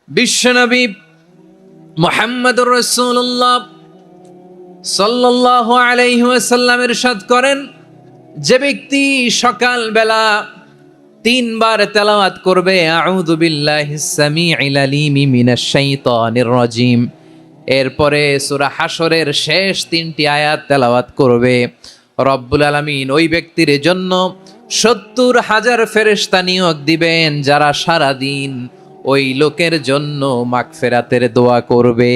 বিশ্বনবী মুহাম্মদুর রাসূলুল্লাহ সাল্লাল্লাহু আলাইহি ওয়াসাল্লাম ইরশাদ করেন, যে ব্যক্তি সকালবেলা 3 বার তেলাওয়াত করবে আউযু বিল্লাহিস সামিউল আলিম মিনাশ শাইতানির রাজিম, এরপরে সূরা হাশরের শেষ 3টি আয়াত তেলাওয়াত করবে, রব্বুল আলামিন ওই ব্যক্তির জন্য 70,000 ফেরেশতা নিয়োগ দিবেন যারা সারা দিন ওই লোকের জন্য মাগফিরাতের দোয়া করবে।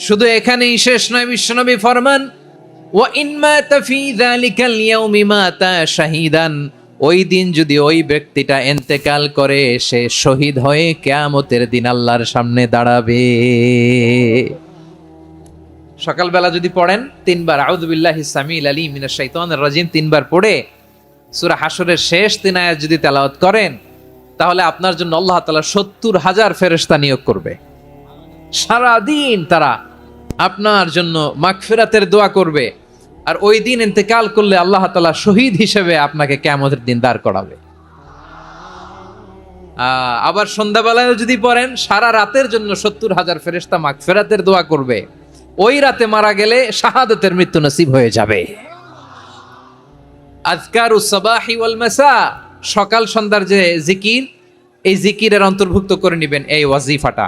শুধু এখানেই শেষ নয়, বিশ্বনবী ফরমান ওয়া ইন মাতা ফি যালিকাল ইয়াউমি মাতা শাহীদান, ওই দিন যদি ওই ব্যক্তিটা ইন্তেকাল করে সে শহীদ হয়ে কিয়ামতের দিন আল্লাহর সামনে দাঁড়াবে। সকালবেলা যদি পড়েন 3 বার আউযু বিল্লাহিস সামিউল আলিম মিনাশ শাইতানির রাজিম 3 বার পড়ে সূরা হাশরের শেষ 3 আয়াত যদি তেলাওয়াত করেন, তাহলে আপনার জন্য আল্লাহ তাআলা 70,000 ফেরেশতা নিয়োগ করবে। সারা দিন তারা আপনার জন্য মাগফিরাতের দোয়া করবে, আর ওই দিন ইন্তেকাল করলে আল্লাহ তাআলা শহীদ হিসেবে আপনাকে কিয়ামতের দিন দাঁড় করাবে। আবার সন্ধ্যাবেলায় যদি পড়েন, সারা রাতের জন্য 70,000 ফেরেশতা মাগফিরাতের দোয়া করবে। ওই রাতে মারা গেলে শাহাদাতের মৃত্যু নসিব হয়ে যাবে। আযকারুস সাবাহি ওয়াল মাসা, সকাল সন্ধ্যার যে জিকির, এই জিকিরের অন্তর্ভুক্ত করে নেবেন এই ওয়াজিফাটা।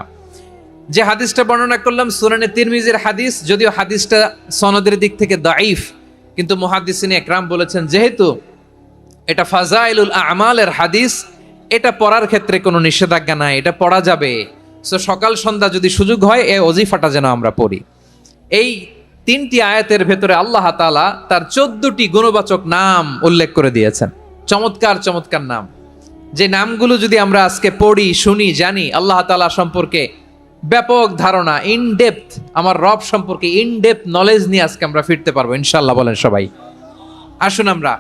যে হাদিসটা বর্ণনা করলাম সুনানে তিরমিজির হাদিস, যদিও হাদিসটা সনদের দিক থেকে দাঈফ, কিন্তু মুহাদ্দিসিনে একরাম বলেছেন যেহেতু এটা ফাজাইলুল আমালের হাদিস, এটা পড়ার ক্ষেত্রে কোনো নিষেধাজ্ঞা নাই, এটা পড়া যাবে। সো সকাল সন্ধ্যা যদি সুযোগ হয় এই ওয়াজিফাটা যেন আমরা পড়ি। এই 3টি আয়াতের ভেতরে আল্লাহ তাআলা তার 14টি গুণবাচক নাম উল্লেখ করে দিয়েছেন। চমৎকার চমৎকার নাম, যে নামগুলো যদি আমরা আজকে পড়ি, শুনি, জানি, আল্লাহ তাআলা সম্পর্কে ব্যাপক ধারণা, ইন ডেপথ, আমার রব সম্পর্কে ইন ডেপথ নলেজ নিয়ে আজকে আমরা ফিরতে পারবো ইনশাআল্লাহ। বলেন সবাই, আসুন আমরা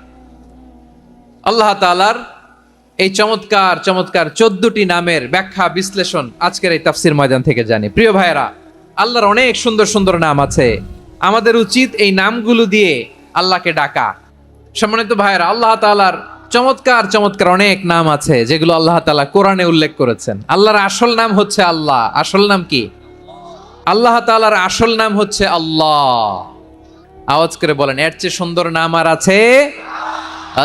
আল্লাহ তাআলার এই চমৎকার চমৎকার 14টি নামের ব্যাখ্যা বিশ্লেষণ আজকের এই তাফসীর ময়দান থেকে জানি। প্রিয় ভাইয়েরা, আল্লাহর অনেক সুন্দর সুন্দর নাম আছে, আমাদের উচিত এই নামগুলো দিয়ে আল্লাহকে ডাকা। সম্মানিত ভাইয়েরা, আল্লাহ তাআলার চমৎকার চমৎকার অনেক নাম আছে যেগুলো আল্লাহ তাআলা কোরআনে উল্লেখ করেছেন। আল্লাহর আসল নাম হচ্ছে আল্লাহ। আসল নাম কি? আল্লাহ তাআলার আসল নাম হচ্ছে আল্লাহ। আওয়াজ করে বলেন, এর চেয়ে সুন্দর নাম আর আছে?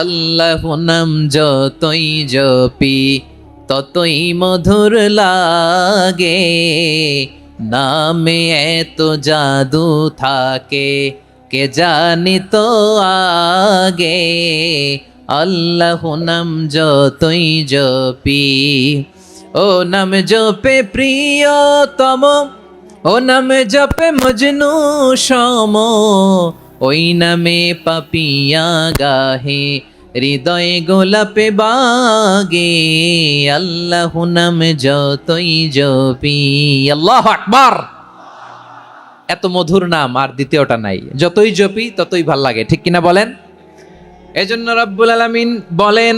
আল্লাহ নাম যতই জপি ততই মধুর লাগে, নামে এত জাদু থাকে কে জানি তো আগে। আল্লাহ নাম যতই জপি, ও নাম জপে প্রিয়তম, ও নাম জপে মজনু সম, ওই নামে পাপিয়া গাহে হৃদয়ে গোলাপে বাগে। আল্লাহ নাম যতই জপি। আল্লাহু আকবার। এত মধুর নাম আর দ্বিতীয়টা নাই, যতই জপি ততই ভাল লাগে, ঠিক কিনা বলেন? এজন্য রব্বুল আলামিন বলেন,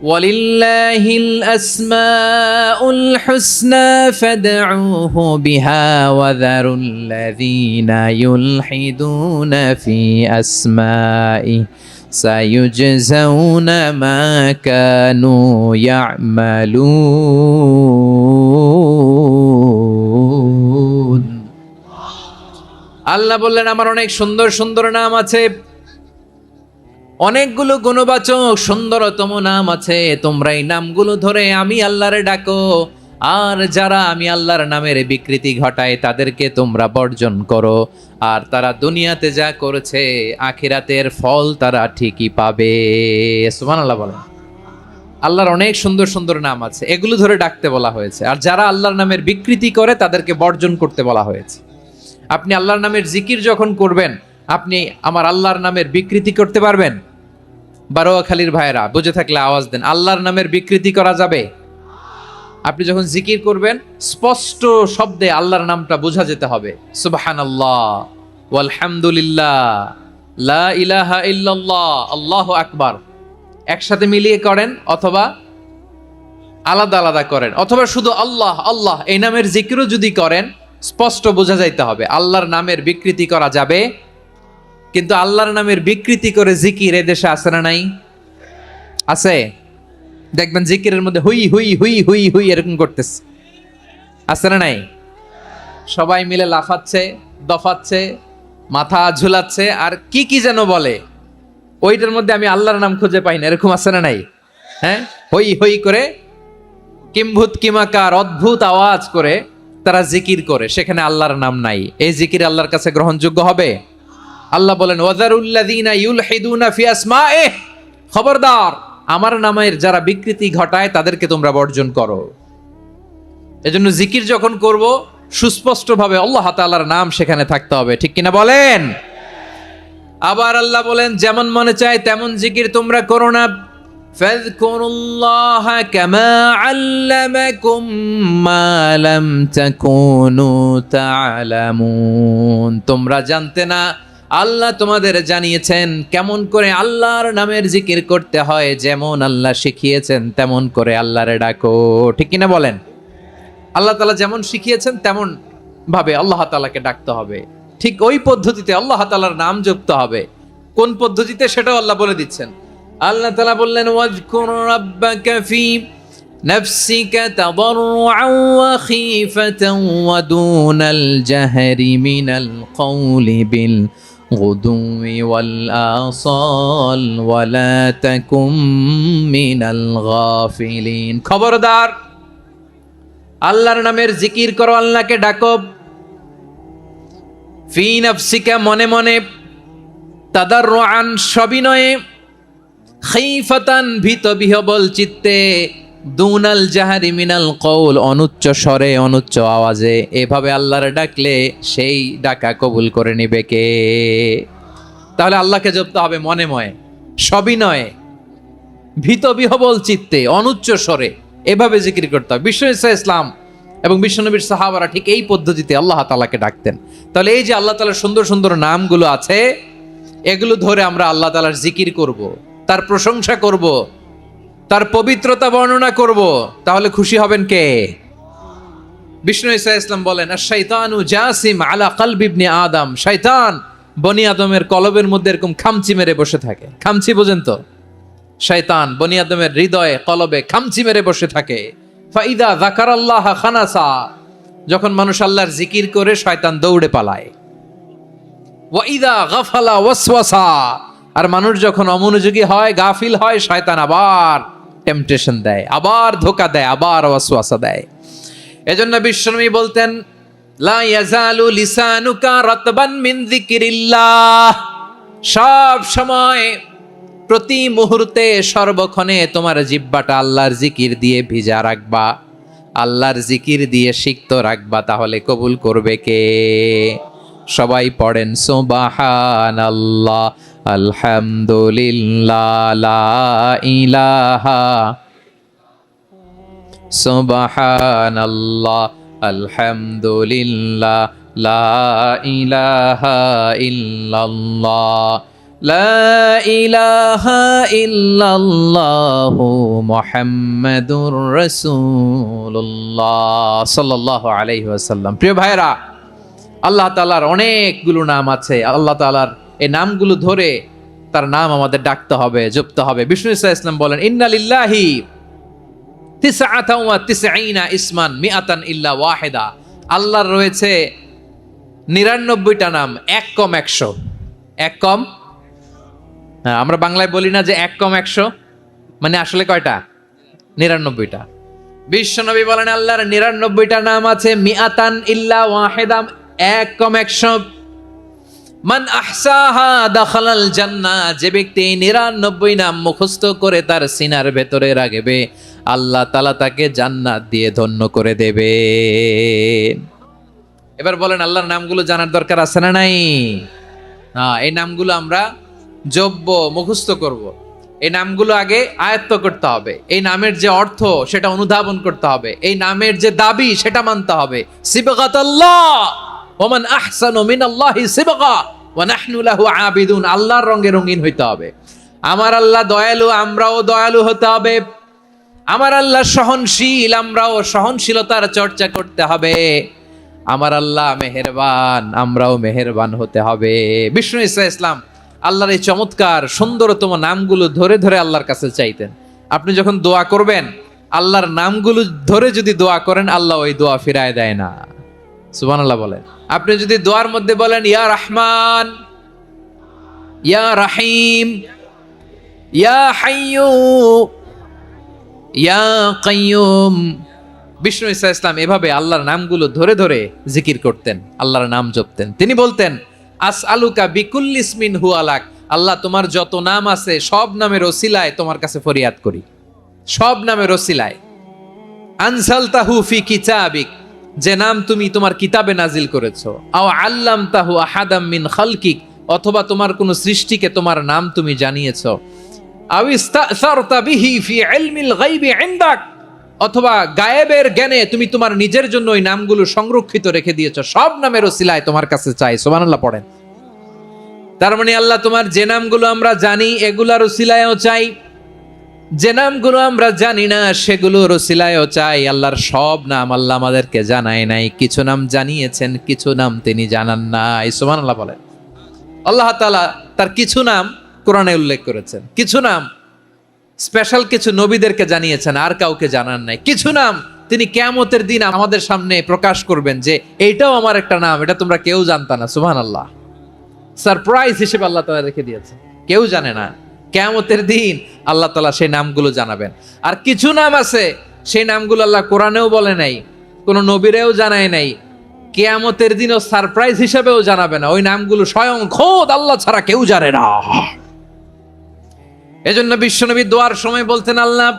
ওয়ালিল্লাহিল আসমাউল হুসনা ফাদউহু বিহা ওয়া যারুল্লাযীনা ইউলহিদুনা ফি আসমাই সায়ুজজাউনা মা কানু ইয়ামালুন। আল্লাহ বললেন, আমার অনেক সুন্দর সুন্দর নাম আছে, অনেকগুলো গুণবাচক সুন্দরতম নাম আছে। তোমরা এই নামগুলো ধরে আমি আল্লাহরে ডাকো, আর যারা আমি আল্লাহর নামের বিকৃতি ঘটায় তাদেরকে তোমরা বর্জন করো, আর তারা দুনিয়াতে যা করেছে আখিরাতের ফল তারা ঠিকই পাবে। সুবহানাল্লাহ বলেন। আল্লাহর অনেক সুন্দর সুন্দর নাম আছে, এগুলো ধরে ডাকতে বলা হয়েছে, আর যারা আল্লাহর নামের বিকৃতি করে তাদেরকে বর্জন করতে বলা হয়েছে। আপনি আল্লাহর নামের জিকির যখন করবেন, আপনি আমার আল্লাহর নামের বিকৃতি করতে পারবেন? বারোয়াখালীর ভাইয়েরা বুঝে থাকলে আওয়াজ দেন, আল্লাহর নামের বিকৃতি করা যাবে? আপনি যখন জিকির করবেন স্পষ্ট শব্দে আল্লাহর নামটা বোঝা যেতে হবে। সুবহানাল্লাহ, ওয়ালহামদুলিল্লাহ, লা ইলাহা ইল্লাল্লাহ, আল্লাহু আকবার একসাথে মিলিয়ে করেন, অথবা আলাদা আলাদা করেন, অথবা শুধু আল্লাহ আল্লাহ এই নামের জিকিরও যদি করেন স্পষ্ট বোঝা যাইতে হবে। আল্লাহর নামের বিকৃতি করা যাবে, কিন্তু আল্লাহর নামের বিকৃতি করে জিকির এদেশে আছে না নাই? আছে? দেখবেন জিকিরের মধ্যে হুই হুই হুই হুই হুই এরকম করতেছে, আছে না নাই? সবাই মিলে লাফাচ্ছে, দফাচ্ছে, মাথা ঝুলাচ্ছে, আর কি কি যেন বলে, ওইটার মধ্যে আমি আল্লাহর নাম খুঁজে পাই না, এরকম আছে না নাই? হ্যাঁ, হই হই করে কিম্ভূত কিমাকার অদ্ভুত আওয়াজ করে তারা জিকির করে, সেখানে আল্লাহর নাম নাই। এই জিকির আল্লাহর কাছে গ্রহণযোগ্য হবে? আল্লাহ বলেন ওয়াযারুল্লাযীনা ইউলহিদুনা ফি আসমাইহি, খবরদার আমার নামের যারা বিকৃতি ঘটায় তাদেরকে তোমরা বর্জন করো। এজন্য জিকির যখন করব সুস্পষ্টভাবে আল্লাহ তাআলার নাম সেখানে থাকতে হবে, ঠিক কিনা বলেন? আবার আল্লাহ বলেন যেমন মনে চায় তেমন জিকির তোমরা করো না। ফাযকুরুল্লাহা কামা আল্লামাকুম মা লাম তাকুনু তা'লামুন, তোমরা জানতে না, আল্লাহ তোমাদের জানিয়েছেন কেমন করে আল্লাহর নামের জিকির করতে হয়, যেমন আল্লাহ শিখিয়েছেন তেমন করে আল্লাহরে ডাকো, ঠিক কিনা বলেন? আল্লাহ তাআলা যেমন শিখিয়েছেন তেমন ভাবে আল্লাহ তাআলাকে ডাকতে হবে, ঠিক ওই পদ্ধতিতে আল্লাহ তাআলার নাম জপতে হবে। কোন পদ্ধতিতে সেটাও আল্লাহ বলে দিচ্ছেন। আল্লাহ তাআলা বললেন ওয়াজকুর রাব্বাকা ফি নাফসিকা তাদাররুআন ওয়া খীফাতান ওয়া দুনাল জাহরি মিনাল কওলি বিল গুদুই ওয়াল আসাল ওয়া লা তাকুম মিনাল গাফিলিন, খবরদার আল্লাহর নামের জিকির করো, আল্লাহকে ডাকো। ফি নাফসিকা মনে মনে, তাদাররুআন সবিনয়ে, খাইফাতান ভীত বিহবল চিত্তে, দুনাল জাহারি মিনাল কওল অনুচ্চ স্বরে অনুচ্চ আওয়াজে। এভাবে আল্লাহর ডাকলে সেই ডাকা কবুল করে নিবে কে? তাহলে আল্লাহকে জপতে হবে মনে মনে, সবিনয়ে, ভীত বিহবল চিত্তে, অনুচ্চ স্বরে, এভাবে জিকির করতে হবে। বিশ্ব ইসলাম এবং বিশ্বনবীর সাহাবারা ঠিক এই পদ্ধতিতে আল্লাহ তাআলাকে ডাকতেন। তাহলে এই যে আল্লাহ তাআলার সুন্দর সুন্দর নামগুলো আছে, এগুলো ধরে আমরা আল্লাহ তাআলার জিকির করব, তার প্রশংসা করব, তার পবিত্রতা বর্ণনা করব, তাহলে খুশি হবেন কে? বিষ্ণু ঈসা ইসলাম বলেন আশ-শাইতানু জাসিম আলা কলবি ইবনে আদম, শয়তান বনি আদমের কলবের মধ্যে এরকম খামচি মেরে বসে থাকে। খামচি বোঝেন তো? শয়তান বনি আদমের হৃদয়ে কলবে খামচি মেরে বসে থাকে। ফাইদা যাকারাল্লাহ খানাসা, যখন মানুষ আল্লাহর জিকির করে শয়তান দৌড়ে পালায়। ওয়াইদা গাফালা ওয়াসওয়াসা, আর মানুষ যখন অমনোযোগী হয়, গাফিল হয়, শয়তান আবার টেম্পটেশন দেয়, আবার ধোঁকা দেয়, আবার ওয়াসওয়াসা দেয়। এজন্য বিশ্বনবী বলতেন লা ইয়াজালু লিসানুকা রাতবান মিন যিকরিল্লাহ, সব সময় প্রতি মুহূর্তে সর্বক্ষণে তোমার জিহ্বাটা আল্লাহর জিকির দিয়ে ভিজা রাখবা, আল্লাহর জিকির দিয়ে সিক্ত রাখবা, তাহলে কবুল করবে কে? সবাই পড়েন সুবহানাল্লাহ আলহামদুলিল্লাহ লা ইলাহা, সুবহানাল্লাহ আলহামদুলিল্লাহ লা ইলাহা ইল্লাল্লাহ লা ইলাহা ইল্লাল্লাহু মুহাম্মাদুর রাসূলুল্লাহ সাল্লাল্লাহু আলাইহি ওয়াসাল্লাম। প্রিয় ভাইরা, আল্লাহ তাআলার অনেকগুলো নাম আছে। আল্লাহ তাআলার এই নামগুলো ধরে তার নাম আমাদের ডাকতে হবে, জপতে হবে। বিষ্ণু ইসলাম বলেন ইন্না লিল্লাহি তিসআতান ওয়া তিসঈনা ইসমান মিআতান ইল্লা ওয়াহিদা, আল্লাহর রয়েছে 99টা নাম, এক কম 100। এক কম, আমরা বাংলায় বলি না যে এক কম 100, মানে আসলে কয়টা? 99টা। বিশ্বনবী বলেন আল্লাহর 99টা নাম আছে, মিআতান ইল্লা ওয়াহিদা, এক কম 100। মান আহসাহা দাখালাল জান্নাহ, যে ব্যক্তি 99 নাম মুখস্থ করে তার সিনার ভেতরে রাখবে, আল্লাহ তাআলা তাকে জান্নাত দিয়ে ধন্য করে দেবে। এবার বলেন আল্লাহর নামগুলো জানার দরকার আছে না নাই? এই নামগুলো আমরা জপব, মুখস্থ করব। এই নামগুলো আগে আয়ত্ত করতে হবে। এই নামের যে অর্থ সেটা অনুধাবন করতে হবে। এই নামের যে দাবি সেটা মানতে হবে। সিবগাতাল্লাহ ওয়া মান আহসানু মিনাল্লাহি সিবগা ওয়া নাহনু লাহু আবিদুন, আল্লাহর রঙে রঙিন হইতে হবে। আমার আল্লাহ দয়ালু, আমরাও দয়ালু হতে হবে। আমার আল্লাহ সহনশীল, আমরাও সহনশীলতার চর্চা করতে হবে। আমার আল্লাহ মেহেরবান, আমরাও মেহেরবান হতে হবে। বিষ্ণু ঈসা ইসলাম আল্লাহর এই চমৎকার সুন্দরতম নামগুলো ধরে ধরে আল্লাহর কাছে চাইতেন। আপনি যখন দোয়া করবেন, আল্লাহর নামগুলো ধরে যদি দোয়া করেন, আল্লাহ ওই দোয়া ফিরায় দেয় না। সুবহানাল্লাহ বলেন। আপনি যদি দোয়ার মধ্যে বলেন ইয়া রহমান, ইয়া রাহিম, ইয়া হাইয়্যু, ইয়া কাইয়্যুম, বিষ্ণু ঈসা ইসলাম এভাবে আল্লাহর নামগুলো ধরে ধরে জিকির করতেন, আল্লাহর নাম জপতেন। তিনি বলতেন আসআলুকা বিকুল্লি ইসমিন হুয়া লাক, আল্লাহ তোমার যত নাম আছে সব নামের ওসিলায় তোমার কাছে ফরিয়াদ করি, সব নামের ওসিলায়। আনজালতাহু ফি কিতাবিক, যে নাম তুমি তোমার কিতাবে নাজিল করেছো। আও আল্লামতাহু আহাদাম মিন খালকিক, অথবা তোমার কোন সৃষ্টিকে তোমার নাম তুমি জানিয়েছো। আও ইস্তাসারতা বিহি ফি ইলমিল গায়বি ইনদাক, অথবা গায়েবের জ্ঞানে তুমি তোমার নিজের জন্য ওই নামগুলো সংরক্ষিত রেখে দিয়েছো। সব নামের ওসিলায় তোমার কাছে চাই। সুবহানাল্লাহ পড়েন। তার মানে আল্লাহ তোমার যে নামগুলো আমরা জানি এগুলার ওসিলায়ও চাই, যে নামগুলো আমরা জানি না সেগুলোর ওসিলায়ও চাই। আল্লাহর সব নাম আল্লাহ আমাদেরকে জানায় নাই, কিছু নাম জানিয়েছেন, কিছু নাম তিনি জানান নাই। সুবহানাল্লাহ বলেন। আল্লাহ তাআলা তার কিছু নাম কোরআনে উল্লেখ করেছেন, কিছু নাম স্পেশাল কিছু নবীদেরকে জানিয়েছেন, আর কাউকে জানান নাই। কিছু নাম তিনি কিয়ামতের দিন আমাদের সামনে প্রকাশ করবেন যে এইটাও আমার একটা নাম, এটা তোমরা কেউ জানতা না। সুবহানাল্লাহ, সারপ্রাইজ হিসেবে আল্লাহ তাআলা রেখে দিয়েছেন, কেউ জানে না। কিয়ামতের দিন আল্লাহ তাআলা সেই নামগুলো জানাবেন। আর কিছু নাম আছে সেই নামগুলো আল্লাহ কোরআনেও বলে নাই, কোনো নবীরেও জানায় নাই, কিয়ামতের দিনও সারপ্রাইজ হিসেবেও জানাবে না। ওই নামগুলো স্বয়ং খোদ আল্লাহ ছাড়া কেউ জানে না। এজন্য বিশ্বনবী দোয়ার সময় বলতেন, আল্লাহ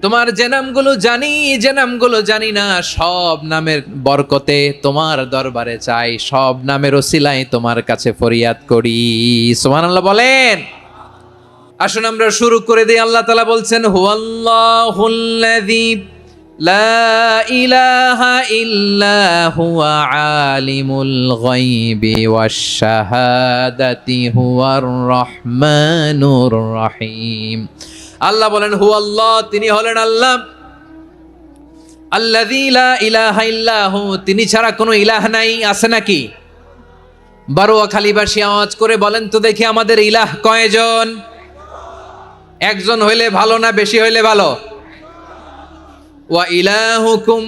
তোমার যে নামগুলো জানি, যে নামগুলো জানি না, সব নামের বরকতে তোমার দরবারে চাই, সব নামের ওসিলায় তোমার কাছে ফরিয়াদ করি। সুবহানাল্লাহ বলেন। আসুন আমরা শুরু করে দিই। আল্লাহ তাআলা বলছেন হুয়াল্লাহুল্লাযী লা ইলাহা ইল্লা হুয়া আলিমুল গায়বি ওয়াশ শাহাদাতি হুয়ার রহমানুর রহিম। আল্লাহ বলেন হুয়াল্লাহ, তিনি হলেন আল্লাহ, আল্লাযী লা ইলাহা ইল্লাহু, তিনি ছাড়া কোনো ইলাহ নাই। আছে নাকি? বারোয়াখালীবাসী আওয়াজ করে বলেন তো দেখি আমাদের ইলাহ কয়জন? একজন হইলে ভালো না বেশি হইলে ভালো? ওয়া ইলাহুকুম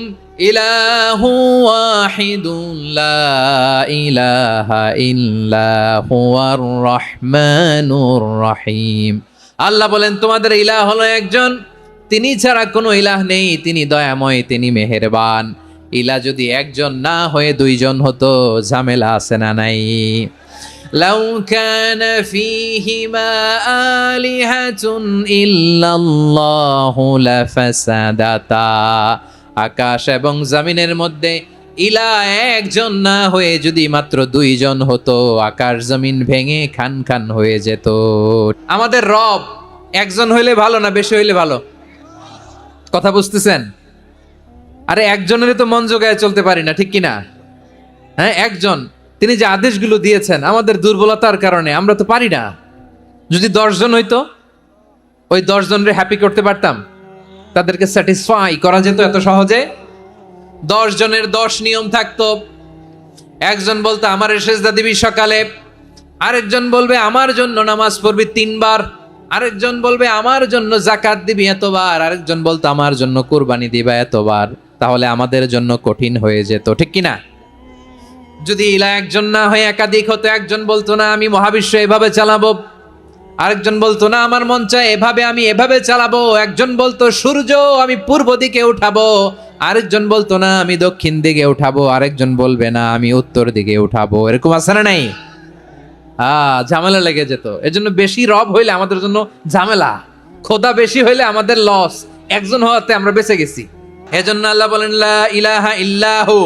ইলাহু ওয়াহিদুন লা ইলাহা ইল্লা হুয়ার রহমানুর রহিম। আল্লাহ বলেন তোমাদের ইলাহ হলো একজন, তিনি ছাড়া কোনো ইলাহ নেই, তিনি দয়াময়, তিনি মেহেরবান। ইলাহ যদি একজন না হয়ে দুইজন হতো, ঝামেলা আছে না নাই? লাউ কানা ফীহিমা আলিহাতুন ইল্লাল্লাহু লাফাসাদাতা, আকাশ এবং জমিনের মধ্যে ইলাহ একজন না হয়ে যদি মাত্র দুইজন হতো, আকাশ জমিন ভেঙে খান খান হয়ে যেত। আমাদের রব একজন হইলে ভালো না বেশি হইলে ভালো? কথা বুঝতেছেন? আরে একজনের তো মন জোগায় চলতে পারি না, ঠিক কিনা? হ্যাঁ, একজন, তিনি যে আদেশগুলো দিয়েছেন আমাদের দুর্বলতার কারণে আমরা তো পারি না। যদি 10 জন হইতো, ওই 10 জনের হ্যাপি করতে পারতাম, তাদেরকে স্যাটিসফাই করা যেত এত সহজে। 10 জনের 10 নিয়ম থাকতো। একজন বলতো আমার সেজদা দিবি সকালে, আরেকজন বলবে আমার জন্য নামাজ পড়বি 3 বার, আরেকজন বলবে আমার জন্য যাকাত দিবি এতবার, আরেকজন বলতো আমার জন্য কুরবানি দিবা এতবার। তাহলে আমাদের জন্য কঠিন হয়ে যেত, ঠিক কিনা? যদি ইলা একজন না হয়ে একাধিক হতো, একজন বলতো না আমি মহাবিশ্ব এভাবে চালাবো, আরেকজন বলতো না আমার মন চায় এভাবে, আমি এভাবে চালাবো, একজন বলতো সূর্য আমি পূর্ব দিকে উঠাবো, আরেকজন বলতো না আমি দক্ষিণ দিকে উঠাবো, আরেকজন বলবে না আমি উত্তর দিকে উঠাবো। এরকম আছে না নাই? ঝামেলা লেগে যেত। এজন্য বেশি রব হইলে আমাদের জন্য ঝামেলা, খোদা বেশি হইলে আমাদের লস। একজন হওয়াতে আমরা বেঁচে গেছি। এজন্য আল্লাহ বলেন লা ইলাহা ইল্লাহু,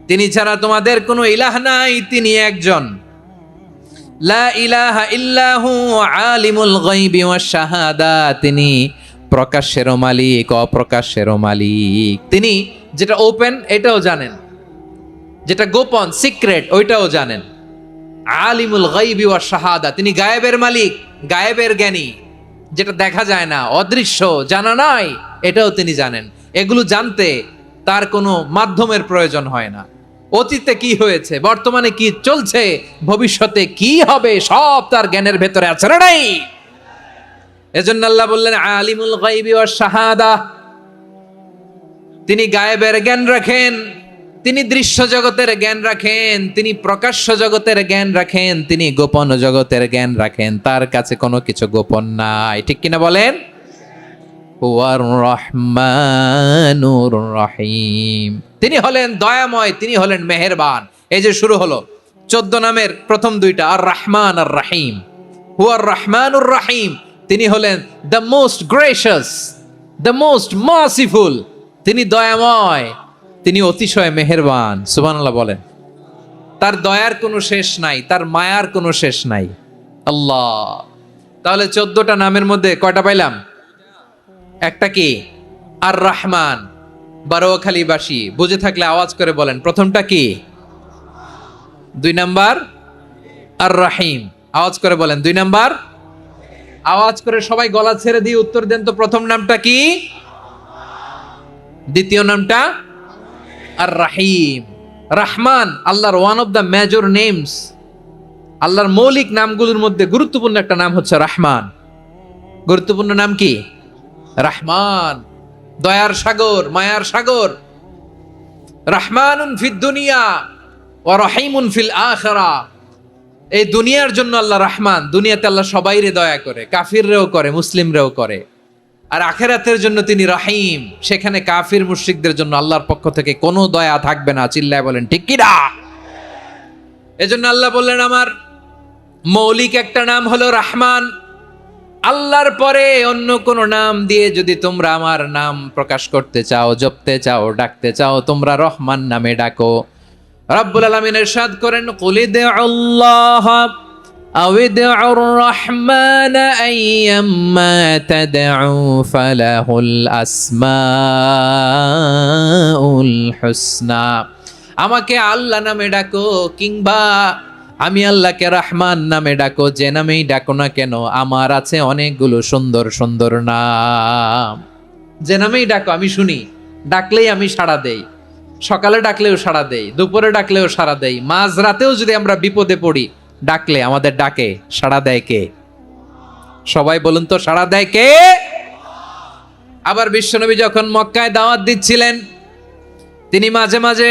তিনি ছাড়া তোমাদের কোনো ইলাহ নাই, তিনি একজন। লা ইলাহা ইল্লাহু আলিমুল গায়বি ওয়াশ শাহাদা, তিনি প্রকাশেরও মালিক অপ্রকাশেরও মালিক। তিনি যেটা ওপেন এটাও জানেন, যেটা গোপন সিক্রেট ওইটাও জানেন। আলিমুল গায়বি ওয়াশ শাহাদা, তিনি গায়েবের মালিক, গায়েবের জ্ঞানী, যেটা দেখা যায় না, অদৃশ্য, জানা নাই, এটাও তিনি জানেন। এগুলো জানতে তার কোনো মাধ্যমের প্রয়োজন হয় না। অতীতে কি হয়েছে, বর্তমানে কি চলছে, ভবিষ্যতে কি হবে, সব তার জ্ঞানের ভেতরে আছে না নাই? এজন্য আল্লাহ বললেন আলিমুল গায়বি ওয়াশ শাহাদা, তিনি গায়েবের জ্ঞান রাখেন, তিনি দৃশ্য জগতের জ্ঞান রাখেন, তিনি প্রকাশ্য জগতের জ্ঞান রাখেন, তিনি গোপন জগতের জ্ঞান রাখেন। তার কাছে কোনো কিছু গোপন নাই, ঠিক কিনা বলেন? হুয়ার রহমানুর রহিম, তিনি হলেন দয়াময়, তিনি হলেন মেহেরবান। এই যে শুরু হলো 14 নামের প্রথম দুইটা, আর রহমান আর রহিম। হুয়ার রহমানুর রহিম, তিনি হলেন the most gracious, the most merciful, তিনি দয়াময়, তিনি অতিশয় মেহেরবান। সুবহানাল্লাহ বলেন। তার দয়ার কোনো শেষ নাই, তার মায়ার কোনো শেষ নাই। আল্লাহ, তাহলে 14টা নামের মধ্যে কয়টা পাইলাম? একটা কি? আর রহমান। বারোয়াখালীবাসী বুঝে থাকলে আওয়াজ করে বলেন, প্রথমটা কি? 2 নাম্বার আর রহিম। আওয়াজ করে বলেন 2 নাম্বার। আওয়াজ করে সবাই গলা ছেড়ে দিয়ে উত্তর দেন তো, প্রথম নামটা কি? দ্বিতীয় নামটা? আর রহিম। রহমান আল্লাহর one of the major names, আল্লাহর মৌলিক নামগুলোর মধ্যে গুরুত্বপূর্ণ একটা নাম হচ্ছে রহমান। গুরুত্বপূর্ণ নাম কি? রহমান, দয়ার সাগর, মায়ার সাগর। রহমানুন ফিদ দুনিয়া ওয়া রহিমুন ফিল আখিরাহ। এই দুনিয়ার জন্য আল্লাহ রহমান, দুনিয়াতে আল্লাহ সবাইরে দয়া করে, কাফিররেও করে, মুসলিমরেও করে। আর আখিরাতের জন্য তিনি রহিম, সেখানে কাফির মুশরিকদের জন্য আল্লাহর পক্ষ থেকে কোনো দয়া থাকবে না। চিল্লায় বলেন ঠিক কি না? এজন্য আল্লাহ বললেন আমার মৌলিক একটা নাম হলো রহমান। আল্লাহর পরে অন্য কোন নাম দিয়ে যদি তোমরা আমার নাম প্রকাশ করতে চাও, জপতে চাও, ডাকতে চাও, তোমরা রহমান নামে ডাকো। রব্বুল আলামিন ইরশাদ করেন, কুলিদুল্লাহ আউইদুর রহমান আইয়াম্মা তাদউ ফালাহুল আসমাউল হুসনা। আমাকে আল্লাহ নামে ডাকো, কিংবা আমি আল্লাহকে রহমান নামে ডাকো, যে নামেই ডাকো না কেন আমার আছে অনেকগুলো সুন্দর সুন্দর নাম। যে নামেই ডাকো আমি শুনি, ডাকলেই আমি সাড়া দেই। সকালে ডাকলেও সাড়া দেই, দুপুরে ডাকলেও সাড়া দেই, মাঝরাতেও যদি আমরা বিপদে পড়ি ডাকলে আমাদের ডাকে সাড়া দেয় কে? সবাই বলুন তো, সাড়া দেয় কে? আবার বিশ্বনবী যখন মক্কায় দাওয়াত দিচ্ছিলেন, তিনি মাঝে মাঝে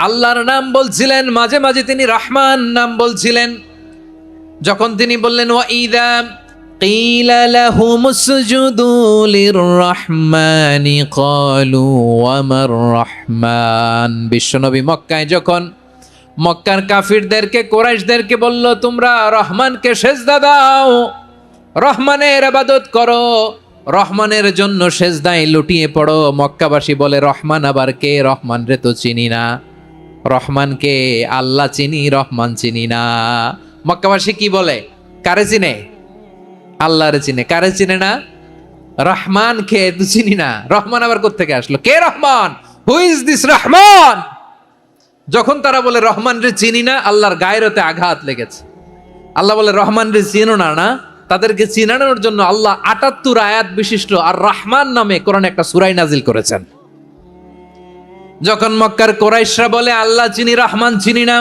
আল্লাহর নাম বলছিলেন, মাঝে মাঝে তিনি রহমান নাম বলছিলেন। যখন তিনি বললেন ওয়াইদা কিলা লাহুমুসজুদু লিররহমানি ক্বালু ওয়ামার রহমান। বিশ্বনবী মক্কায় যখন মক্কার কাফিরদেরকে, কুরাইশদেরকে বলল তোমরা রহমানকে সেজদা দাও, রহমানের ইবাদত করো, রহমানের জন্য সেজদায় লুটিয়ে পড়ো, মক্কাবাসী বলে রহমান আবার কে? রহমান রে তো চিনি না। রহমানকে আল্লাহ চিনি, রহমান চিনি না। মক্কাবাসী কি বলে? কারে চিনে? আল্লাহরে চিনে। কারে চিনে না? রহমান কে তো চিনি না। রহমান আবার কোত্থেকে আসলো? কে Rahman? Who is this Rahman? যখন তারা বলে রহমান রে চিনি না, আল্লাহর গায়রতে আঘাত লেগেছে। আল্লাহ বলে রহমান রে চিনো না, না? তাদেরকে চিনানোর জন্য আল্লাহ ৭৮ আয়াত বিশিষ্ট আর রহমান নামে কোরআনে একটা সূরা নাজিল করেছেন। যখন মক্কার কুরাইশরা বলে আল্লাহ চিনি, রহমান চিনি না,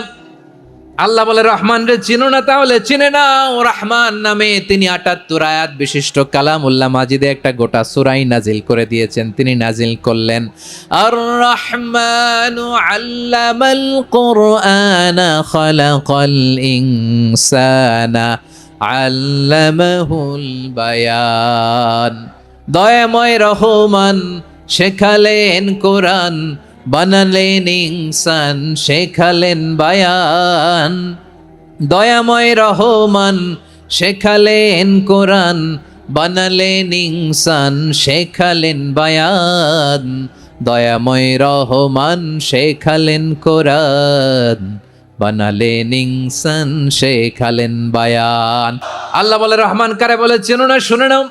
আল্লাহ বলে রহমান রে চিনো না, তাহলে চিনে নাও রহমান নামে। তিনি ৭৮ আয়াত বিশিষ্ট কালামুল্লাহ মাজিদে একটা গোটা সূরা নাজিল করে দিয়েছেন। তিনি নাজিল করলেন, আর রহমানু আল্লামাল কুরআনা খালাকাল ইনসানা আল্লামাহুল বায়ান। দয়াময় রহমান শেখালেন কোরআন, বানালেন ইনসান, শেখালেন বায়ান। দয়াময় রহমান শেখালেন কোরআন, বানালেন ইনসান, শেখালেন বায়ান। দয়াময় রহমান শেখালেন কোরআন, বানালেন ইনসান, শেখালেন বায়ান। আল্লাহ বলে রহমান কারে বলে চেনো না? শুনে নাও,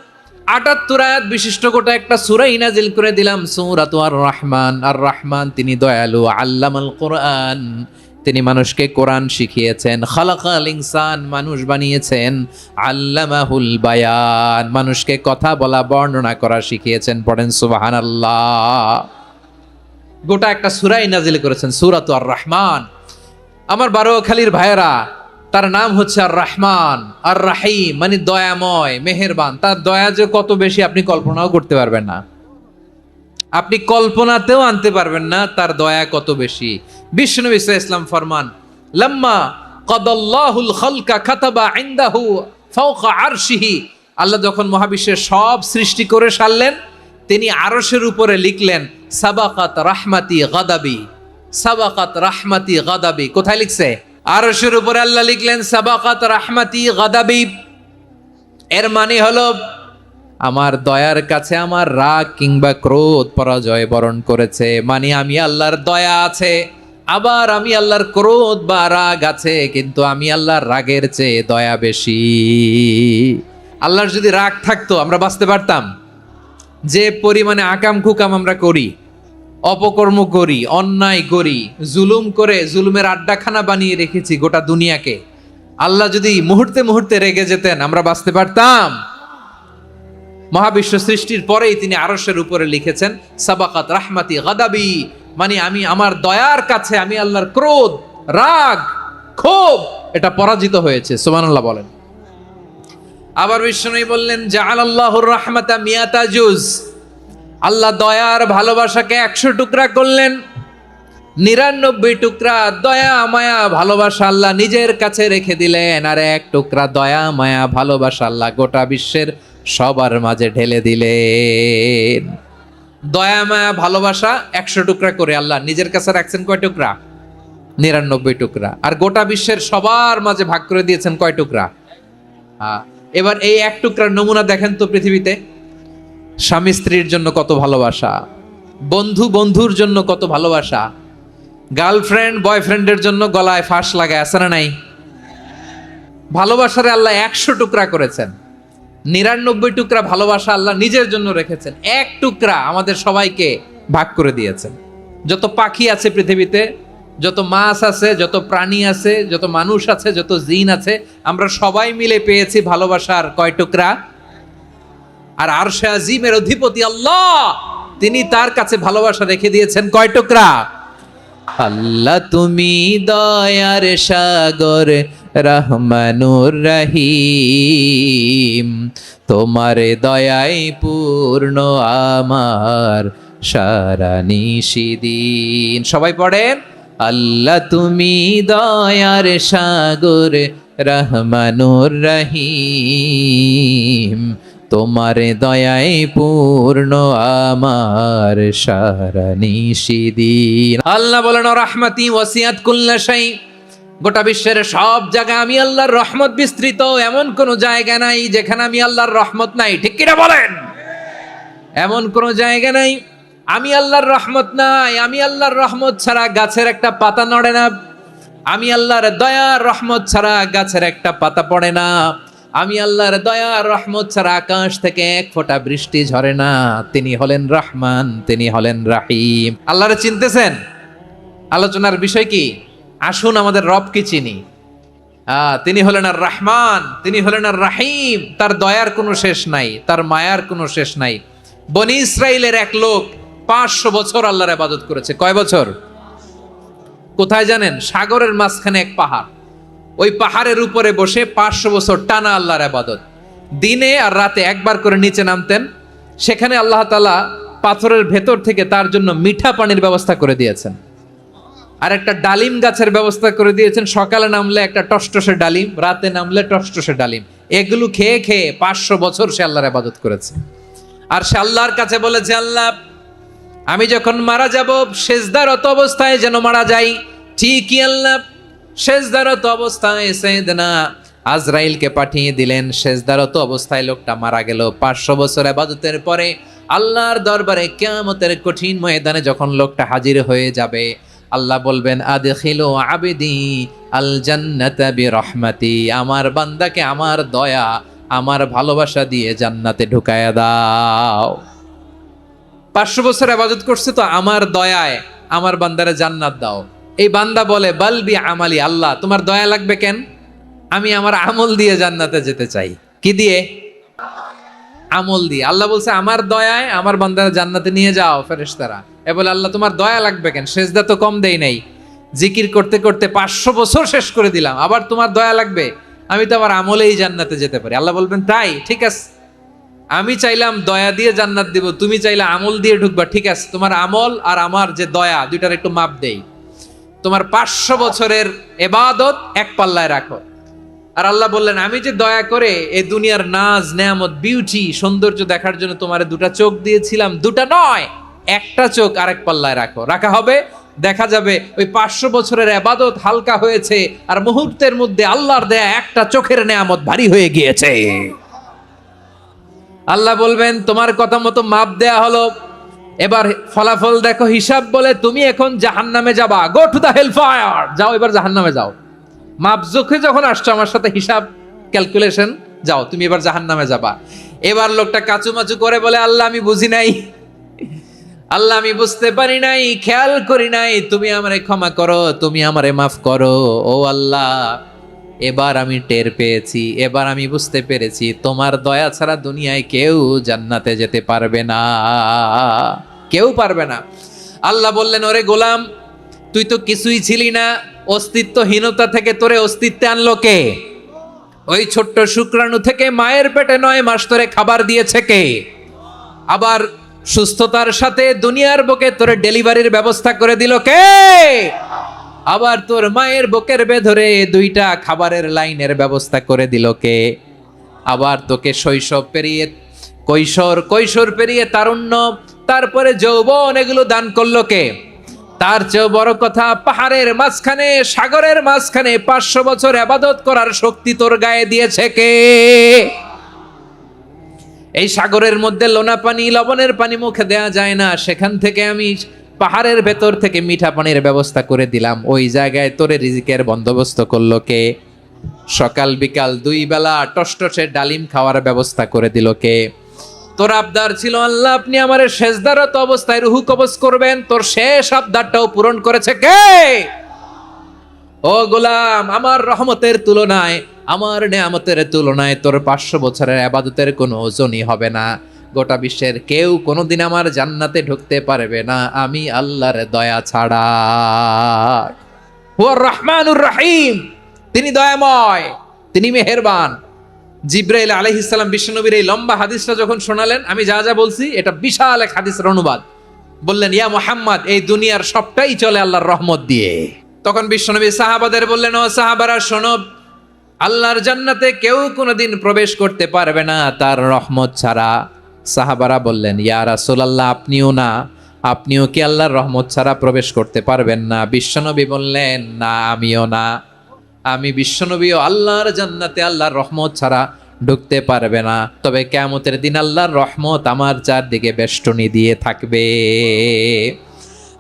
৭৮ আয়াত বিশিষ্ট গোটা একটা সূরা নাজিল করে দিলাম, সূরাতু আর রহমান। আর রহমান তিনি দয়ালু, আল্লামাল কোরআন, তিনি মানুষকে কোরআন শিখিয়েছেন, খালাকাল ইনসান, মানুষ বানিয়েছেন, আল্লামাহুল বায়ান, মানুষকে কথা বলা, বর্ণনা করা শিখিয়েছেন। পড়েন সুবহানাল্লাহ। গোটা একটা সূরা নাজিল করেছেন, সূরাতু আর রহমান। আমার বারোয়াখালীর ভাইয়েরা, তার নাম হচ্ছে আর রহমান আর রাহিম, মানে দয়াময় মেহেরবান। তার দয়া যে কত বেশি আপনি কল্পনাও করতে পারবেন না, আপনি কল্পনাতেও আনতে পারবেন না তার দয়া কত বেশি। বিশ্বনবী সাল্লাল্লাহু আলাইহি ওয়াসাল্লাম ফরমান, লাম্মা কাদাল্লাহুল খালকা কাতাবা ইনদাহু ফাওকা আরশিহি, আল্লাহ যখন মহাবিশ্বের সব সৃষ্টি করে সারলেন, তিনি আরশের উপরে লিখলেন সাবাকাত রাহমাতি গাদাবি, সাবাকাত রাহমাতি গাদাবি। কোথায় লিখছে? আরশের উপরে আল্লাহ লিখলেন সাবাকাত রাহমাতি গাদাবি। এর মানে হলো আমার দয়ার কাছে আমার রাগ কিংবা ক্রোধ পরাজয় বরণ করেছে, মানে আমি আল্লাহর দয়া আছে, আবার আমি আল্লাহর ক্রোধ বা রাগ আছে, কিন্তু আমি আল্লাহর রাগের চেয়ে দয়া বেশি। আল্লাহর যদি রাগ থাকতো আমরা বাঁচতে পারতাম? যে পরিমাণে আকাম কুকাম আমরা করি, অপকর্ম করি, অন্যায় করি, জুলুম করে জুলুমের আড্ডাখানা বানিয়ে রেখেছি গোটা দুনিয়াকে, আল্লাহ যদি মুহূর্তে মুহূর্তে রেগে যেতেন আমরা বাঁচতে পারতাম? মহাবিশ্ব সৃষ্টির পরেই তিনি আরশের উপরে লিখেছেন সাবাকাত রাহমাতি গাদাবি, মানে আমি আমার দয়ার কাছে আমি আল্লাহর ক্রোধ, রাগ, ক্ষোভ এটা পরাজিত হয়েছে। সুবহানাল্লাহ বলেন। আবার বিষ্ণু বললেন জাআলাল্লাহুর রাহমাতা মিয়াতা জুজ, আল্লাহ দয়ার ভালোবাসাকে 100 টুকরা করলেন, 99 টুকরা দয়া মায়া ভালোবাসা আল্লাহ নিজের কাছে রেখে দিলেন, আর 1 টুকরা দয়া মায়া ভালোবাসা আল্লাহ গোটা বিশ্বের সবার মাঝে ঢেলে দিলেন। দয়া মায়া ভালোবাসা 100 টুকরা করে আল্লাহ নিজের কাছে রাখছেন কয় টুকরা? 99 টুকরা। আর গোটা বিশ্বের সবার মাঝে ভাগ করে দিয়েছেন কয় টুকরা? এবার এই 1 টুকরার নমুনা দেখেন তো পৃথিবীতে। স্বামী স্ত্রীর জন্য কত ভালোবাসা, বন্ধু বন্ধুর জন্য কত ভালোবাসা, গার্লফ্রেন্ড বয়ফ্রেন্ডের জন্য গলায় ফাঁস লাগায়, আছে না নাই? ভালোবাসারে আল্লাহ 100 টুকরা করেছেন, 99 টুকরা ভালোবাসা আল্লাহ নিজের জন্য রেখেছেন, 1 টুকরা আমাদের সবাইকে ভাগ করে দিয়েছেন। যত পাখি আছে পৃথিবীতে, যত মাছ আছে, যত প্রাণী আছে, যত মানুষ আছে, যত জিন আছে, আমরা সবাই মিলে পেয়েছি ভালোবাসার কয় টুকরা? আর আরশে আজিমের অধিপতি আল্লাহ, তিনি তার কাছে ভালোবাসা রেখে দিয়েছেন কয় টুকরা? আল্লাহ তুমি দয়ার সাগর রহমানুর রহিম, তোমার দয়াই পূর্ণ আমার সারা নিশিদিন। সবাই পড়েন আল্লাহ তুমি দয়ার সাগর রহমানুর রহিম, তোমার দয়াই পূর্ণ আমার সারা নিশিদিন। আল্লাহ বলেন রাহমাতি ওয়াসিআত কুল্লা শাই, গোটা বিশ্বের সব জায়গায় আমি আল্লাহর রহমত বিস্তৃত, এমন কোন জায়গা নাই যেখানে আমি আল্লাহর রহমত নাই। ঠিক কিনা বলেন? এমন কোন জায়গা নাই আমি আল্লাহর রহমত নাই। আমি আল্লাহর রহমত ছাড়া গাছের একটা পাতা নড়ে না, আমি আল্লাহর দয়ার রহমত ছাড়া গাছের একটা পাতা পড়ে না, আমি আল্লাহর দয়ার রহমত ছাড়া আকাশ থেকে 1 ফোঁটা বৃষ্টি ঝরে না। তিনি হলেন রহমান, তিনি হলেন রাহিম। আল্লাহরে চিনতেছেন? আলোচনার বিষয় কি? আসুন আমাদের রবকে চিনি। তিনি হলেন আর রহমান, তিনি হলেন আর রাহিম। তার দয়ার কোনো শেষ নাই, তার মায়ার কোনো শেষ নাই। বনি ইসরাইলের এক লোক 500 বছর আল্লাহর ইবাদত করেছে। কয় বছর? কোথায় জানেন? সাগরের মাঝখানে এক পাহাড়, ওই পাহাড়ের উপরে বসে 500 বছর টানা আল্লাহর ইবাদত। দিনে আর রাতে একবার করে নিচে নামতেন। সেখানে আল্লাহ তাআলা পাথরের ভেতর থেকে তার জন্য মিঠা পানির ব্যবস্থা করে দিয়েছেন, আর একটা ডালিম গাছের ব্যবস্থা করে দিয়েছেন। সকালে নামলে একটা টসটসে ডালিম, রাতে নামলে টসটসে ডালিম। এগুলো খেয়ে খেয়ে 500 বছর সে আল্লাহর ইবাদত করেছে। আর সে আল্লাহর কাছে বলেছে, আল্লাহ আমি যখন মারা যাব সেজদারত অবস্থায় যেন মারা যাই। ঠিকই আল্লাহ সেজদারত অবস্থায় সাইয়েদনা আজরাইলকে পাঠিয়ে দিলেন। সেজদারত অবস্থায় লোকটা মারা গেল। 500 বছর ইবাদতের পরে আল্লাহর দরবারে কিয়ামতের কঠিন ময়দানে যখন লোকটা হাজির হয়ে যাবে, আল্লাহ বলবেন আদখিলু আবদি আল জান্নাতা বিরহমাতি, আমার বান্দাকে আমার দয়া আমার ভালোবাসা দিয়ে জান্নাতে ঢুকায়া দাও। 500 বছর ইবাদত করছে তো আমার দয়ায় আমার বান্দারে জান্নাত দাও। এই বান্দা বলে বালবি আমালি, আল্লাহ তোমার দয়া লাগবে কেন? আমি আমার আমল দিয়ে জান্নাতে যেতে চাই। কি দিয়ে? আমল দিয়ে। আল্লাহ বলছে আমার দয়ায় আমার বান্দারে জান্নাতে নিয়ে যাও ফেরেশতারা। এ বলে আল্লাহ তোমার দয়া লাগবে কেন? সেজদা তো কম দেই নাই, জিকির করতে করতে 500 বছর শেষ করে দিলাম, আবার তোমার দয়া লাগবে? আমি তো আমার আমলেই জান্নাতে যেতে পারি। আল্লাহ বলবেন তাই, ঠিক আছে, আমি চাইলাম দয়া দিয়ে জান্নাত দিব, তুমি চাইলে আমল দিয়ে ঢুকবা, ঠিক আছে, তোমার আমল আর আমার যে দয়া দুইটার একটু মাপ দেই। তোমার 500 বছরের ইবাদত এক পাল্লায় রাখো। আর আল্লাহ বললেন, আমি যে দয়া করে এই দুনিয়ার নাজ নেয়ামত বিউটি সৌন্দর্য দেখার জন্য তোমার দুটা চোখ দিয়েছিলাম, দুটা নয় একটা চোখ আরেক পাল্লায় রাখো। রাখা হবে, দেখা যাবে ওই 500 বছরের ইবাদত হালকা হয়েছে আর মুহূর্তের মধ্যে আল্লাহর দেয়া একটা চোখের নেয়ামত ভারী হয়ে গিয়েছে। আল্লাহ বলবেন, তোমার কথা মতো মাপ দেয়া হলো, এবার ফলাফল দেখো, হিসাব বলে তুমি এখন জাহান্নামে যাবা, go to the hell fire, যাও এবার জাহান্নামে যাও। মাপ জোখে যখন আসছো আমার সাথে হিসাব ক্যালকুলেশন, যাও তুমি এবার জাহান্নামে যাবা। এবার লোকটা কাচুমাচু করে বলে, আল্লাহ আমি বুঝি নাই, আল্লাহ আমি বুঝতে পারি নাই, খেয়াল করি নাই, তুমি আমারে ক্ষমা করো, তুমি আমারে মাফ করো। ও আল্লাহ, এবার আমি টের পেয়েছি, এবার আমি বুঝতে পেরেছি, তোমার দয়া ছাড়া দুনিয়ায় কেউ জান্নাতে যেতে পারবে না, কেউ পারবে না। আল্লাহ বললেন, ওরে গোলাম, তুই তো কিছুই ছিলি না, অস্তিত্বহীনতা থেকে তোরে অস্তিত্বে আনলো কে? ওই ছোট্ট শুক্রাণু থেকে মায়ের পেটে 9 মাস ধরে খাবার দিয়েছে কে? আবার সুস্থতার সাথে দুনিয়ার বুকে তোরে ডেলিভারির ব্যবস্থা করে দিল কে? আবার তোর মায়ের বুকের ভেতরে 2টা খাবারের লাইনের ব্যবস্থা করে দিল কে? আবার তোকে শৈশব পেরিয়ে কৈশোর পেরিয়ে তারুণ্য, তারপরে যৌবন, এগুলো দান করলো কে? তার চেয়েও বড় কথা, পাহাড়ের মাঝখানে, সাগরের মাঝখানে 500 বছর ইবাদত করার শক্তি তোর গায়ে দিয়েছে কে? এই সাগরের মধ্যে লোনা পানি, লবণের পানি মুখে দেয়া যায় না, সেখান থেকে আমি পাহাড়ের ভেতর থেকে মিঠা পানির ব্যবস্থা করে দিলাম, ওই জায়গায় তোরে রিজিকের বন্দোবস্ত করলো কে? সকাল বিকাল 2 বেলা টসটসে ডালিম খাওয়ার ব্যবস্থা করে দিল কে? তোর আবদার ছিল, আল্লাহ আপনি আমার সেজদারত অবস্থায় রুহু কবজ করবেন, তোর শেষ আবদারটাও পূরণ করেছে কে? ও গোলাম, আমার রহমতের তুলনায়, আমার নেয়ামতের তুলনায় তোর 500 বছরের ইবাদতের কোনো ওজনই হবে না। গোটা বিশ্বের কেউ কোনোদিন আমার জান্নাতে ঢুকতে পারবে না আমি আল্লাহর দয়া ছাড়া। হুয়ার রহমানুর রহিম, তিনি দয়াময়, তিনি মেহেরবান। জিব্রাইল আলাইহিস সালাম বিশ্বনবীর এই লম্বা হাদিসটা যখন শোনালেন, আমি যা যা বলছি এটা বিশাল এক হাদিসের অনুবাদ, বললেন, ইয়া মুহাম্মদ, এই দুনিয়ার সবটাই চলে আল্লাহর রহমত দিয়ে। তখন বিশ্বনবী সাহাবাদের বললেন, ও সাহাবারা শোনো, আল্লাহর জান্নাতে কেউ কোনোদিন প্রবেশ করতে পারবে না তার রহমত ছাড়া। সাহাবারা বললেন, ইয়া রাসূলুল্লাহ, আপনিও না, আপনিও কি আল্লাহর রহমত ছাড়া প্রবেশ করতে পারবেন না? বিশ্বনবী বললেন, না আমিও না, আমি বিশ্বনবীও আল্লাহর জান্নাতে আল্লাহর রহমত ছাড়া ঢুকতে পারবে না, তবে কিয়ামতের দিন আল্লাহর রহমত আমার চারদিকে বেষ্টনী দিয়ে থাকবে।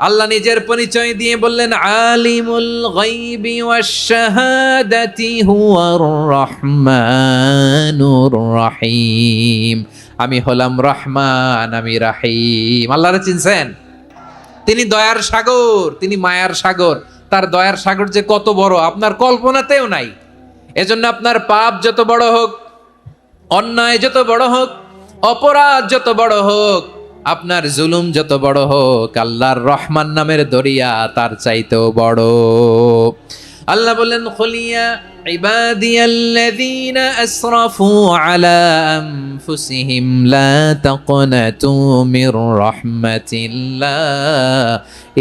আল্লাহ নিজের পরিচয় দিয়ে বললেন, আলিমুল গায়বি ওয়াশ শাহাদাতি হুয়ার রহমানুর রহিম, আমি হলাম রহমান, আমি রাহিম। আল্লাহরে চিনছেন? তিনি দয়ার সাগর, তিনি মায়ার সাগর। তার দয়ার সাগর যে কত বড় আপনার কল্পনাতেও নাই। এজন্য আপনার পাপ যত বড় হোক, অন্যায় যত বড় হোক, অপরাধ যত বড় হোক, আপনার জুলুম যত বড় হোক, আল্লাহর রহমান নামের দরিয়া তার চাইতেও বড়। আল্লাহ বললেন, খুলিয়া ইবাদিয়াল্লাযীনা আসরাফু আলা আনফুসিহিম লা তাকনাতু মির রাহমাতিল্লাহ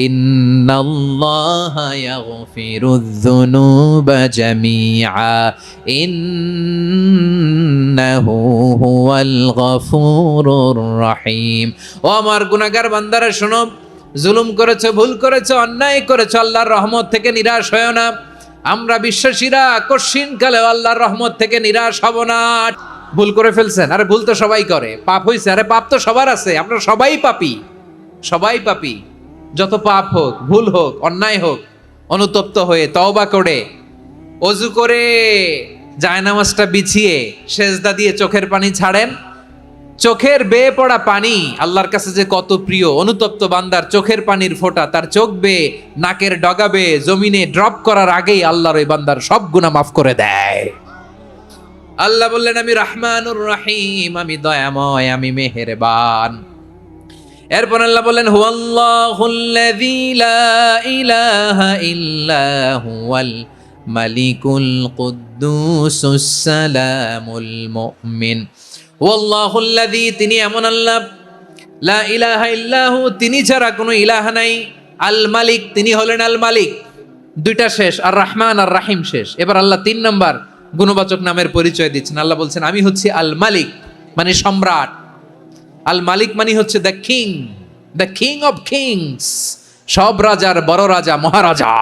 ইন্নাল্লাহা ইয়াগফিরুয যুনুবা জামিআ ইন্নাহু হুয়াল গফুরুর রহিম। ও আমার গুনাহগার বান্দারা শোনো, জুলুম করেছো, ভুল করেছো, অন্যায় করেছো, আল্লাহর রহমত থেকে নিরাশ হয়ো না। আমরা বিশ্বাসীরা কশিনকালেও আল্লাহর রহমত থেকে নিরাশ হব না। ভুল করে ফেলছেন, আরে ভুল তো সবাই করে, পাপ হইছে, আরে পাপ তো সবার আছে, আমরা সবাই পাপী, সবাই পাপী। যত পাপ হোক, ভুল হোক, অন্যায় হোক, অনুতপ্ত হয়ে তওবা করে, ওযু করে, জায়নামাজটা বিছিয়ে সেজদা দিয়ে চোখের পানি ছাড়েন। চোখের বেয়ে পড়া পানি আল্লাহর কাছে যে কত প্রিয়। অনুতপ্ত বান্দার চোখের পানির ফোঁটা তার চোখ বেয়ে, নাকের ডগা বেয়ে জমিনে ড্রপ করার আগেই আল্লাহর ওই বান্দার সব গুনাহ মাফ করে দেয়। আল্লাহ বললেন, আমি রহমানুর রহিম, আমি দয়াময়, আমি মেহেরবান। এরপর আল্লাহ বলেন হুয়াল্লাহুল্লাযী লা ইলাহা ইল্লা হুয়াল মালিকুল কুদ্দুসুস সালামুল মুমিন। হুয়াল্লাহুল্লাযী, তিনি এমন আল্লাহ, লা ইলাহা ইল্লাহু, তিনি ছাড়া কোনো ইলাহ নাই, আল মালিক, তিনি হলেন আল মালিক। দুইটা শেষ, আর রহমান আর রাহিম শেষ। এবার আল্লাহ 3 নম্বর গুণবাচক নামের পরিচয় দিচ্ছেন। আল্লাহ বলছেন আমি হচ্ছি আল মালিক, মানে সম্রাট। আল মালিক মানে হচ্ছে দ্য কিং অফ কিংস, সব রাজার বড় রাজা, মহারাজা।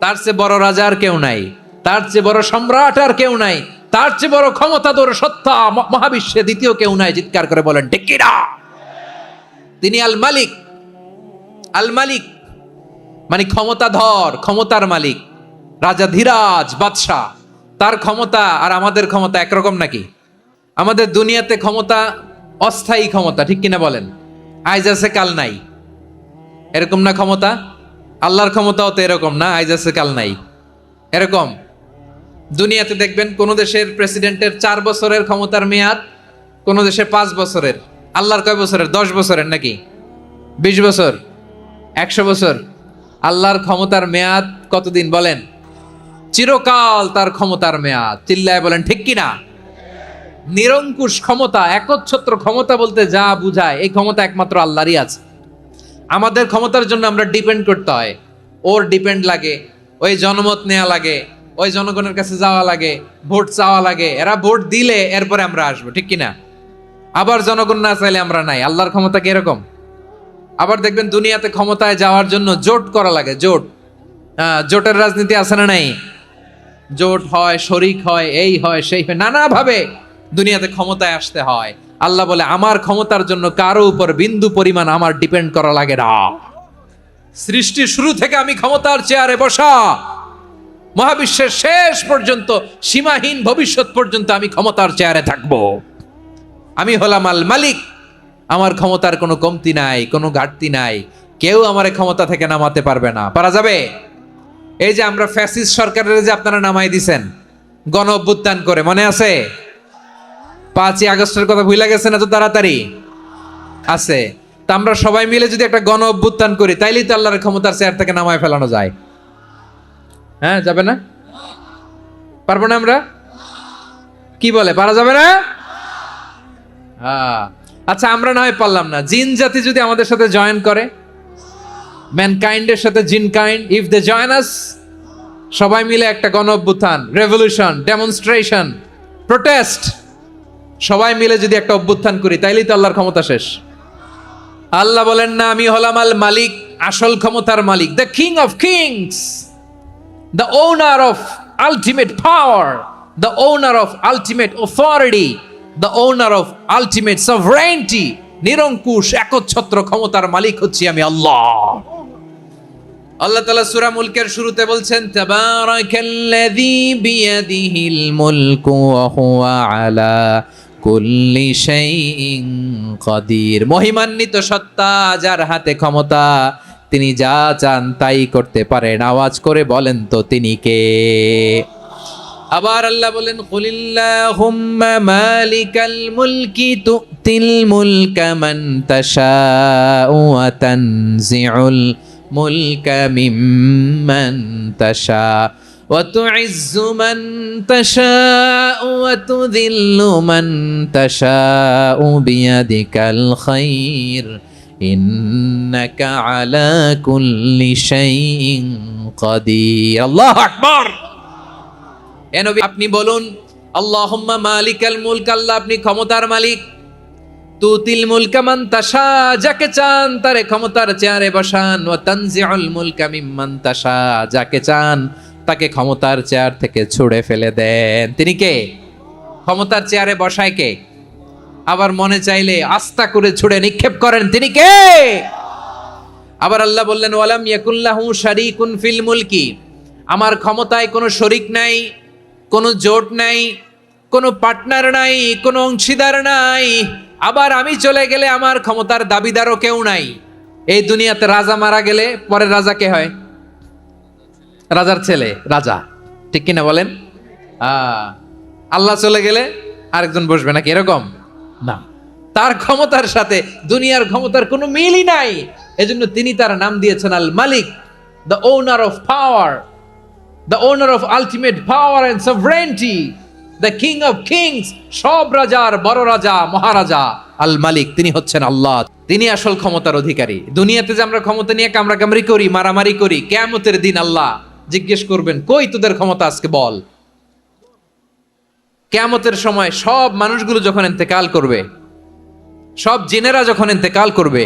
তার চেয়ে বড় রাজা আর কেউ নাই, তার চেয়ে বড় সম্রাট আর কেউ নাই, তার চেয়ে বড় ক্ষমতাধর সত্তা মহাবিশ্বে দ্বিতীয় কেউ নাই। চিৎকার করে বলেন ঠিক কিনা? তিনি আল মালিক। আল মালিক মানে ক্ষমতাধর, ক্ষমতার মালিক, রাজা ধীরাজ বাদশাহ। তার ক্ষমতা আর আমাদের ক্ষমতা একরকম নাকি? আমাদের দুনিয়াতে ক্ষমতা অস্থায়ী ক্ষমতা, ঠিক কিনা বলেন? আইজ আছে কাল নাই, এরকম না ক্ষমতা? আল্লাহর ক্ষমতাও তো এরকম না, আইজ আছে কাল নাই এরকম। দুনিয়াতে দেখবেন কোন দেশের প্রেসিডেন্টের 4 বছরের ক্ষমতার মেয়াদ, কোন দেশে 5 বছরের। আল্লাহর কয় বছরের? 10 বছরের নাকি 20 বছর, 100 বছর? আল্লাহর ক্ষমতার মেয়াদ কতদিন বলেন? চিরকাল তার ক্ষমতার মেয়াদ। চিল্লায় বলেন ঠিক কিনা? নিরঙ্কুশ ক্ষমতা, একচ্ছত্র ক্ষমতা বলতে যা বুঝায়, এই ক্ষমতা একমাত্র আল্লাহরই আছে। আমাদের ক্ষমতার জন্য আমরা ডিপেন্ড করতে হয়, ওর ডিপেন্ড লাগে, ওই জনমত নেওয়া লাগে, ওই জনগণের কাছে যাওয়া লাগে, ভোট চাওয়া লাগে, এরা ভোট দিলে এরপরে আমরা আসবো, ঠিক কিনা? আবার জনগণ না চাইলে আমরা নাই। আল্লাহর ক্ষমতা কি এরকম? আবার দেখবেন দুনিয়াতে ক্ষমতায় যাওয়ার জন্য জোট করা লাগে, জোট। জোটের রাজনীতি আছে না নাই? জোট হয়, শরিক হয়, এই হয় সেই হয়, নানাভাবে দুনিয়াতে ক্ষমতায় আসতে হয়। আল্লাহ বলে আমার ক্ষমতার জন্য কারো উপর বিন্দু পরিমাণ আমার ডিপেন্ড করা লাগে না। সৃষ্টির শুরু থেকে আমি ক্ষমতার চেয়ারে বসা, মহাবিশ্বের শেষ পর্যন্ত, সীমাহীন ভবিষ্যৎ পর্যন্ত আমি ক্ষমতার চেয়ারে থাকবো। আমি হলাম আল মালিক। আমার ক্ষমতার কোনো কমতি নাই, কোনো ঘাটতি নাই। কেউ আমার ক্ষমতা থেকে নামাতে পারবে না। পারা যাবে? এই যে আমরা ফ্যাসিস্ট সরকারের যে আপনারা নামাই দিছেন গণ অভ্যুত্থান করে, মনে আছে? 5ই আগস্টের কথা ভুলে গেছেন এত তাড়াতাড়ি? আছে। তা আমরা সবাই মিলে যদি একটা গণ অভ্যুত্থান করি, তাইলেই তো আল্লাহর ক্ষমতার চেয়ার থেকে নামায় ফেলানো যায়। হ্যাঁ, যাবে না? পারবো না আমরা? কি বলে, পারা যাবে না? হ্যাঁ। আচ্ছা, আমরা না হয় পারলাম না, জিন জাতি যদি আমাদের সাথে জয়েন করে, ম্যানকাইন্ডের সাথে জিনকাইন্ড, ইফ দে জয়েন আস, সবাই মিলে একটা গণ অভ্যুত্থান, রেভলিউশন, ডেমনস্ট্রেশন, প্রোটেস্ট, সবাই মিলে যদি একটা অভ্যুত্থান করি, তাইলেই তো আল্লাহর ক্ষমতা শেষ। আল্লাহ বলেন না, আমি হলাম আল মালিক, আসল ক্ষমতার মালিক, the king of kings, the owner of ultimate power, the owner of ultimate authority, the owner of ultimate sovereignty. নিরঙ্কুশ একচ্ছত্র ক্ষমতার মালিক হচ্ছি আমি আল্লাহ। আল্লাহ তাআলা সূরা মুলকের শুরুতে বলছেন তাবারাকাল্লাযী বিয়াদিহিল মুলকু ওয়া হুয়া আলা কুল্লি শাইইন কাদির। মহিমান্বিত সত্তা, যার হাতে ক্ষমতা, তিনি যা চান তাই করতে পারেন। আওয়াজ করে বলেন তো তিনি কে? আবার আল্লাহ বলেন কুলিল্লাহুম্মা মালিকাল মুলকি তুতিল মুলকা মান তাশাউ ওয়া তানজিউল মুলকা মিম্মান তাশা ওয়া তুইজ্জু মান তাশাউ ওয়া তুযিল্লু মান তাশাউ বিয়াদিকাল খায়র ইন্নাকা আলা কুল্লি শাইইন কাদির। আল্লাহু আকবার। এ নবী, আপনি বলুন আল্লাহুম্মা মালিকাল মুলক, আল্লাহ আপনি ক্ষমতার মালিক। তুতিল মুলকা মান তাশা, যাকে চান তারে ক্ষমতার চেয়ারে বসান। ওয়া তানজিউল মুলকা মিম্মান তাশা, যাকে চান তাকে ক্ষমতার চেয়ার থেকে ছুড়ে ফেলে দেন। তিনি কে? ক্ষমতার চেয়ারে বসায় কে? আবার মনে চাইলে আস্থা করে ছুড়ে নিক্ষেপ করেন, তিনি কে? আবার আল্লাহ বললেন ওয়ালাম ইয়াকুল্লাহু শারীকুন ফিল মুলকি, আমার ক্ষমতায় কোনো শরীক নাই, কোনো জোট নাই, কোনো পার্টনার নাই, কোনো অংশীদার নাই। আবার আমি চলে গেলে আমার ক্ষমতার দাবিদারও কেউ নাই। এই দুনিয়াতে রাজা মারা গেলে পরে রাজা কে হয়? রাজার ছেলে রাজা, ঠিক কিনা বলেন? আল্লাহ চলে গেলে আরেকজন বসবে নাকি এরকম? না, তার ক্ষমতার সাথে দুনিয়ার ক্ষমতার কোনো মিলই নাই। এজন্য তিনি তার নাম দিয়েছেন আল মালিক, the owner of power, the owner of ultimate power and sovereignty, the king of kings, সব রাজার বড় রাজা, মহারাজা আল মালিক। তিনি হচ্ছেন আল্লাহ, তিনি আসল ক্ষমতার অধিকারী। দুনিয়াতে যে আমরা ক্ষমতা নিয়ে কামড়াকামড়ি করি, মারামারি করি, কিয়ামতের দিন আল্লাহ জিজ্ঞেস করবেন, কই তোদের ক্ষমতা আজকে বল। কিয়ামতের সময় সব মানুষগুলো যখন ইন্তেকাল করবে, সব জিনেরা যখন ইন্তেকাল করবে,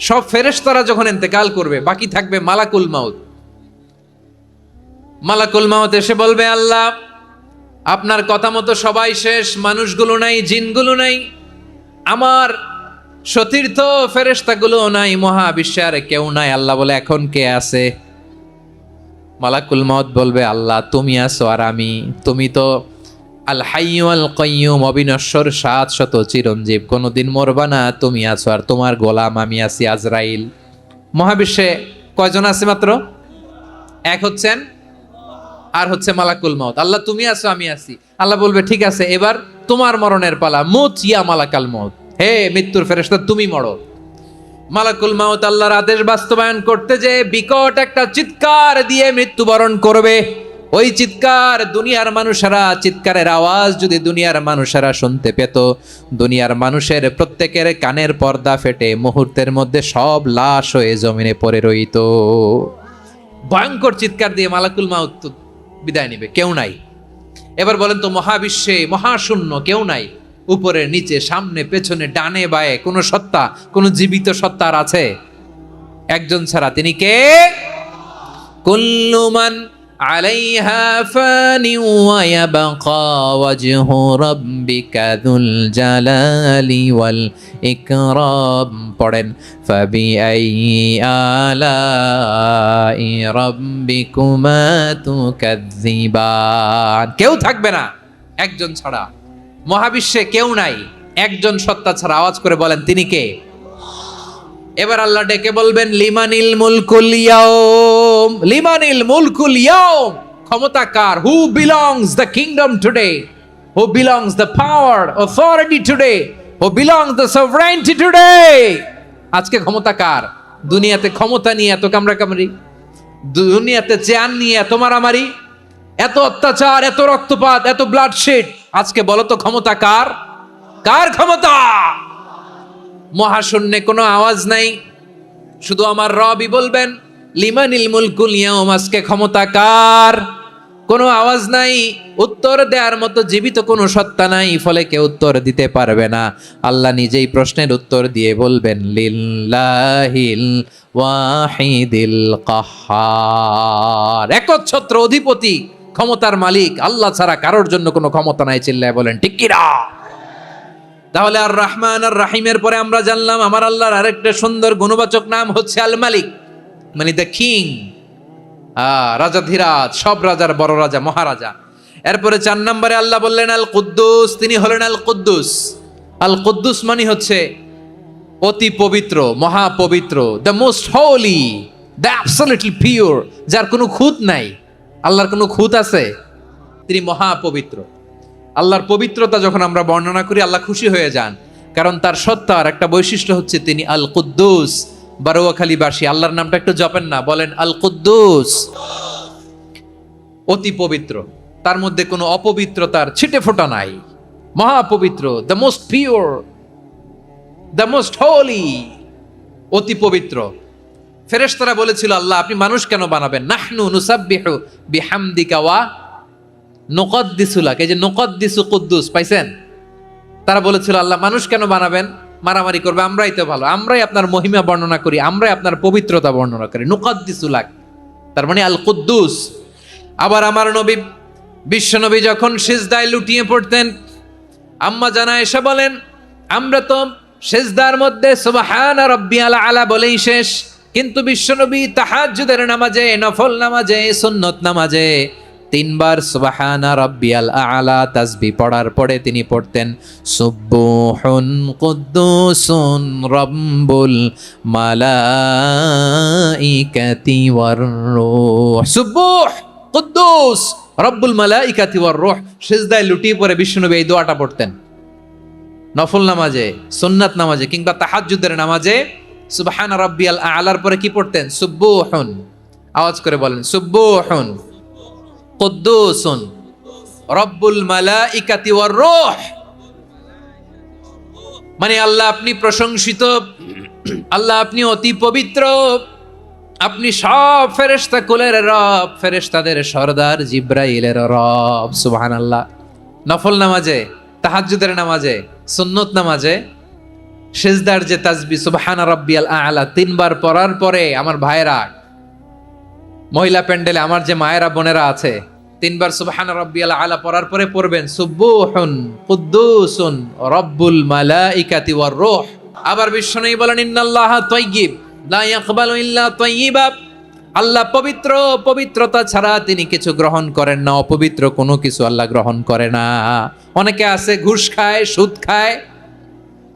সব ফেরেশতারা যখন ইন্তেকাল করবে, বাকি থাকবে মালাকুল মাউত। মালাকুল মাউত এসে বলবে, আল্লাহ আপনার কথা মতো সবাই শেষ, মানুষগুলো নাই, জিনগুলো নাই, আমার সতীর্থ ফেরেশতাগুলো নাই, মহাবিশ্বে আর কেউ নাই। আল্লাহ বলে, এখন কে আছে? মালাকুল মাউত বলবে, আল্লাহ তুমি আছো আর আমি। তুমি তো আল হাইয়্যু আল কাইয়্যুম, অবিনশ্বর, শাশ্বত, চিরঞ্জীব, কোনোদিন মরবা না, তুমি আছো আর তোমার গোলাম আমি আছি আজরাইল। মহাবিশ্বে কয়জন আছে? মাত্র এক হচ্ছেন, আর হচ্ছে মালাকুল মাউত। আল্লাহ তুমি আছো আমি আছি। আল্লাহ বলবে, ঠিক আছে, এবার তোমার মরণের পালা, মুত ইয়া মালাকাল মাউত, হে মৃত্যুর ফেরেশতা তুমি মরো। মালাকুল মাউত আল্লাহর আদেশ বাস্তবায়ন করতে যে বিকট একটা চিৎকার দিয়ে মৃত্যুবরণ করবে। ওই চিৎকার দুনিয়ার মানুষেরা, চিৎকারের আওয়াজ যদি দুনিয়ার মানুষেরা শুনতে পেত, দুনিয়ার মানুষের প্রত্যেকের কানের পর্দা ফেটে মুহূর্তের মধ্যে সব লাশ হয়ে জমিনে পড়ে রইত। ভয়ঙ্কর চিৎকার দিয়ে মালাকুল মাউত বিদায় নিবে, কেউ নাই। এবার বলেন তো, মহাবিশ্বে মহাশূন্য, কেউ নাই, উপরে নিচে সামনে পেছনে ডানে বায়ে কোন সত্তা, কোন জীবিত সত্তার আছে? একজন ছাড়া, তিনি কে? কুল্লু মান আলাইহা ফানি ওয়া ইয়াবকা ওয়াজহু রাব্বিকা যুল জালালি ওয়াল ইকরাম। পড়েন, ফাবিআইয়ি আলাই রাব্বিকুমা তুকাযযিবান। কেউ থাকবে না একজন ছাড়া, মহাবিশ্বে কেউ নাই একজন সত্তা ছাড়া। আওয়াজ করে বলেন, তিনি কে? এবার আল্লাহ ডেকে বলবেন, লিমানিল মুলকুল ইয়াউম, লিমানিল মুলকুল ইয়াউম, ক্ষমতা কার? Who belongs the kingdom today, who belongs the power authority today, who belongs the sovereignty today. আজকে ক্ষমতা কার? দুনিয়াতে ক্ষমতা নিয়ে এত কামড়াকামড়ি, দুনিয়াতে চেয়ার নিয়ে এত মারামারি, এত অত্যাচার, এত রক্তপাত, এত ব্লাডশেড, আজকে বলো তো ক্ষমতা কার? কার ক্ষমতা? মহাশূন্যে কোনো আওয়াজ নাই, শুধু আমার রবই বলবেন, লিমানিল মুলকুল ইয়াউম, আজকে ক্ষমতা কার? কোনো আওয়াজ নাই, উত্তর দেওয়ার মতো জীবিত কোনো সত্তা নাই, ফলে কেউ উত্তর দিতে পারবে না। আল্লাহ নিজেই প্রশ্নের উত্তর দিয়ে বলবেন, লিল্লাহিল ওয়াহিদিল কাহ্হার, একচ্ছত্র অধিপতি, ক্ষমতার মালিক আল্লাহ ছাড়া কারোর জন্য কোনো ক্ষমতা নাই। চিল্লায় বলেন ঠিক কি না? তাহলে আর রহমান আর রাহিমের পরে আমরা জানলাম আমার আল্লাহর আরেকটা সুন্দর গুণবাচক নাম হচ্ছে আল মালিক, মানে দ্য কিং, রাজাধিরাজ, সব রাজার বড় রাজা, মহারাজা। এরপরে 4 নম্বরে আল্লাহ বললেন আল কুদ্দুস, তিনি হলেন আল কুদ্দুস। আল কুদ্দুস মানে হচ্ছে অতি পবিত্র, মহাপবিত্র, the most holy, the absolutely pure, যার কোনো খুঁত নাই। আল্লাহর কোনো খুঁত আছে? তিনি মহাপবিত্র। আল্লাহর পবিত্রতা যখন আমরা বর্ণনা করি, আল্লাহ খুশি হয়ে যান, কারণ তার সত্তার একটা বৈশিষ্ট্য হচ্ছে তিনি আল কুদ্দুস। বারোয়াখালীবাসী আল্লাহর নামটা একটু জপেন না, বলেন আল কুদ্দুস, অতি পবিত্র, তার মধ্যে কোনো অপবিত্রতার ছিটে ফোঁটা নাই, মহাপবিত্র, the most pure, the most holy, অতি পবিত্র। ফেরেশতারা বলেছিল, আল্লাহ আপনি মানুষ কেন বানাবেন? নাহনু নুসাব্বিহু বিহামদিকা ওয়া নুকদ্দিসু লাক। এই যে নুকদ্দিসু কুদ্দুস পাইছেন? তারা বলেছিল, আল্লাহ মানুষ কেন বানাবেন? মারামারি করবে, আমরাই তো ভালো, আমরাই আপনার মহিমা বর্ণনা করি, আমরাই আপনার পবিত্রতা বর্ণনা করি। নুকদ্দিসু লাক, তার মানে আল কুদ্দুস। আবার আমার নবী, বিশ্ব নবী যখন সিজদায় লুটিয়ে পড়তেন, আম্মা জানা এসে বলেন, আমরা তো সিজদার মধ্যে সুবহানা রাব্বিয়াল আলা বলেই শেষ, কিন্তু বিশ্বনবী তাহাজ্জুদের নামাজে, নফল নামাজে, সুন্নত নামাজে 3 বার সুবহানা রাব্বিয়াল আলা তাসবিহ পড়ার পরে তিনি পড়তেন সুবহুন কুদ্দুসুন রাব্বুল মালাইকাতি ওয়ার রূহ। সুবহ কুদ্দুস রব্বুল মালাইকাতি ওয়ার রূহ। সিজদায় লুটিয়ে পড়ে বিশ্বনবী এই দোয়াটা পড়তেন। নফল নামাজে, সুন্নাত নামাজে কিংবা তাহাজ্জুদের নামাজে সুবহান রাব্বিয়াল আ'লার পরে কি পড়তেন? সুব্বুহুন। আওয়াজ করে বলেন, সুব্বুহুন কুদ্দুসুন রব্বুল মালাইকাতি ওয়ার রূহ। মানে আল্লাহ আপনি প্রশংসিত, আল্লাহ আপনি অতি পবিত্র, আপনি সব ফেরেশতা কুলের রব, ফেরেশতাদের সরদার জিব্রাইলের রব। সুবহানাল্লাহ। নফল নামাজে, তাহাজ্জুদের নামাজে, সুন্নত নামাজে সিজদার যে তাসবিহ সুবহান রাব্বিয়াল আ'লা 3 বার পড়ার পরে আমার ভাইরা, মহিলা প্যান্ডেলে আমার যে মায়েরা বোনেরা আছে, 3 বার সুবহান রাব্বিয়াল আ'লা পড়ার পরে পড়বেন সুব্বুহুন কুদ্দুসুন রব্বুল মালাইকাতি ওয়ার রূহ। আবার বিশ্বনবী বলেন ইন্নাল্লাহা তাইয়্যিব লা ইয়াকবালু ইল্লা তাইয়্যিবা। আল্লাহ পবিত্র, পবিত্রতা ছাড়া তিনি কিছু গ্রহণ করেন না, অপবিত্র কোনো কিছু আল্লাহ গ্রহণ করে না। অনেকে আছে ঘুষ খায়, সুদ খায়,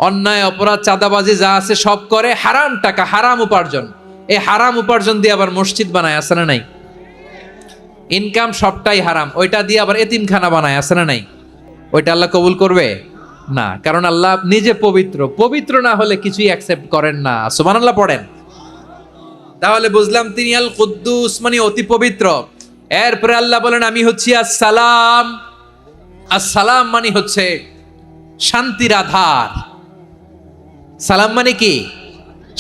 অন্যায় অপরাধ চাঁদাবাজি যা আছে সব করে, হারাম টাকা, হারাম উপার্জন। এই হারাম উপার্জন দিয়ে আবার মসজিদ বানায়, আছে না নাই? ইনকাম সবটাই হারাম, ওইটা দিয়ে আবার এতিমখানা বানায়, আছে না নাই? ওইটা আল্লাহ কবুল করবে না, কারণ আল্লাহ নিজে পবিত্র। পবিত্র না হলে কিছুই অ্যাকসেপ্ট করেন না। সুবহানাল্লাহ পড়েন। তাহলে বুঝলাম তিনি আল কুদ্দুস মানে অতি পবিত্র। এরপরে আল্লাহ বলেন আমি হচ্ছি আসসালাম। আসসালাম মানে হচ্ছে শান্তির আধার। সালাম মানে কি?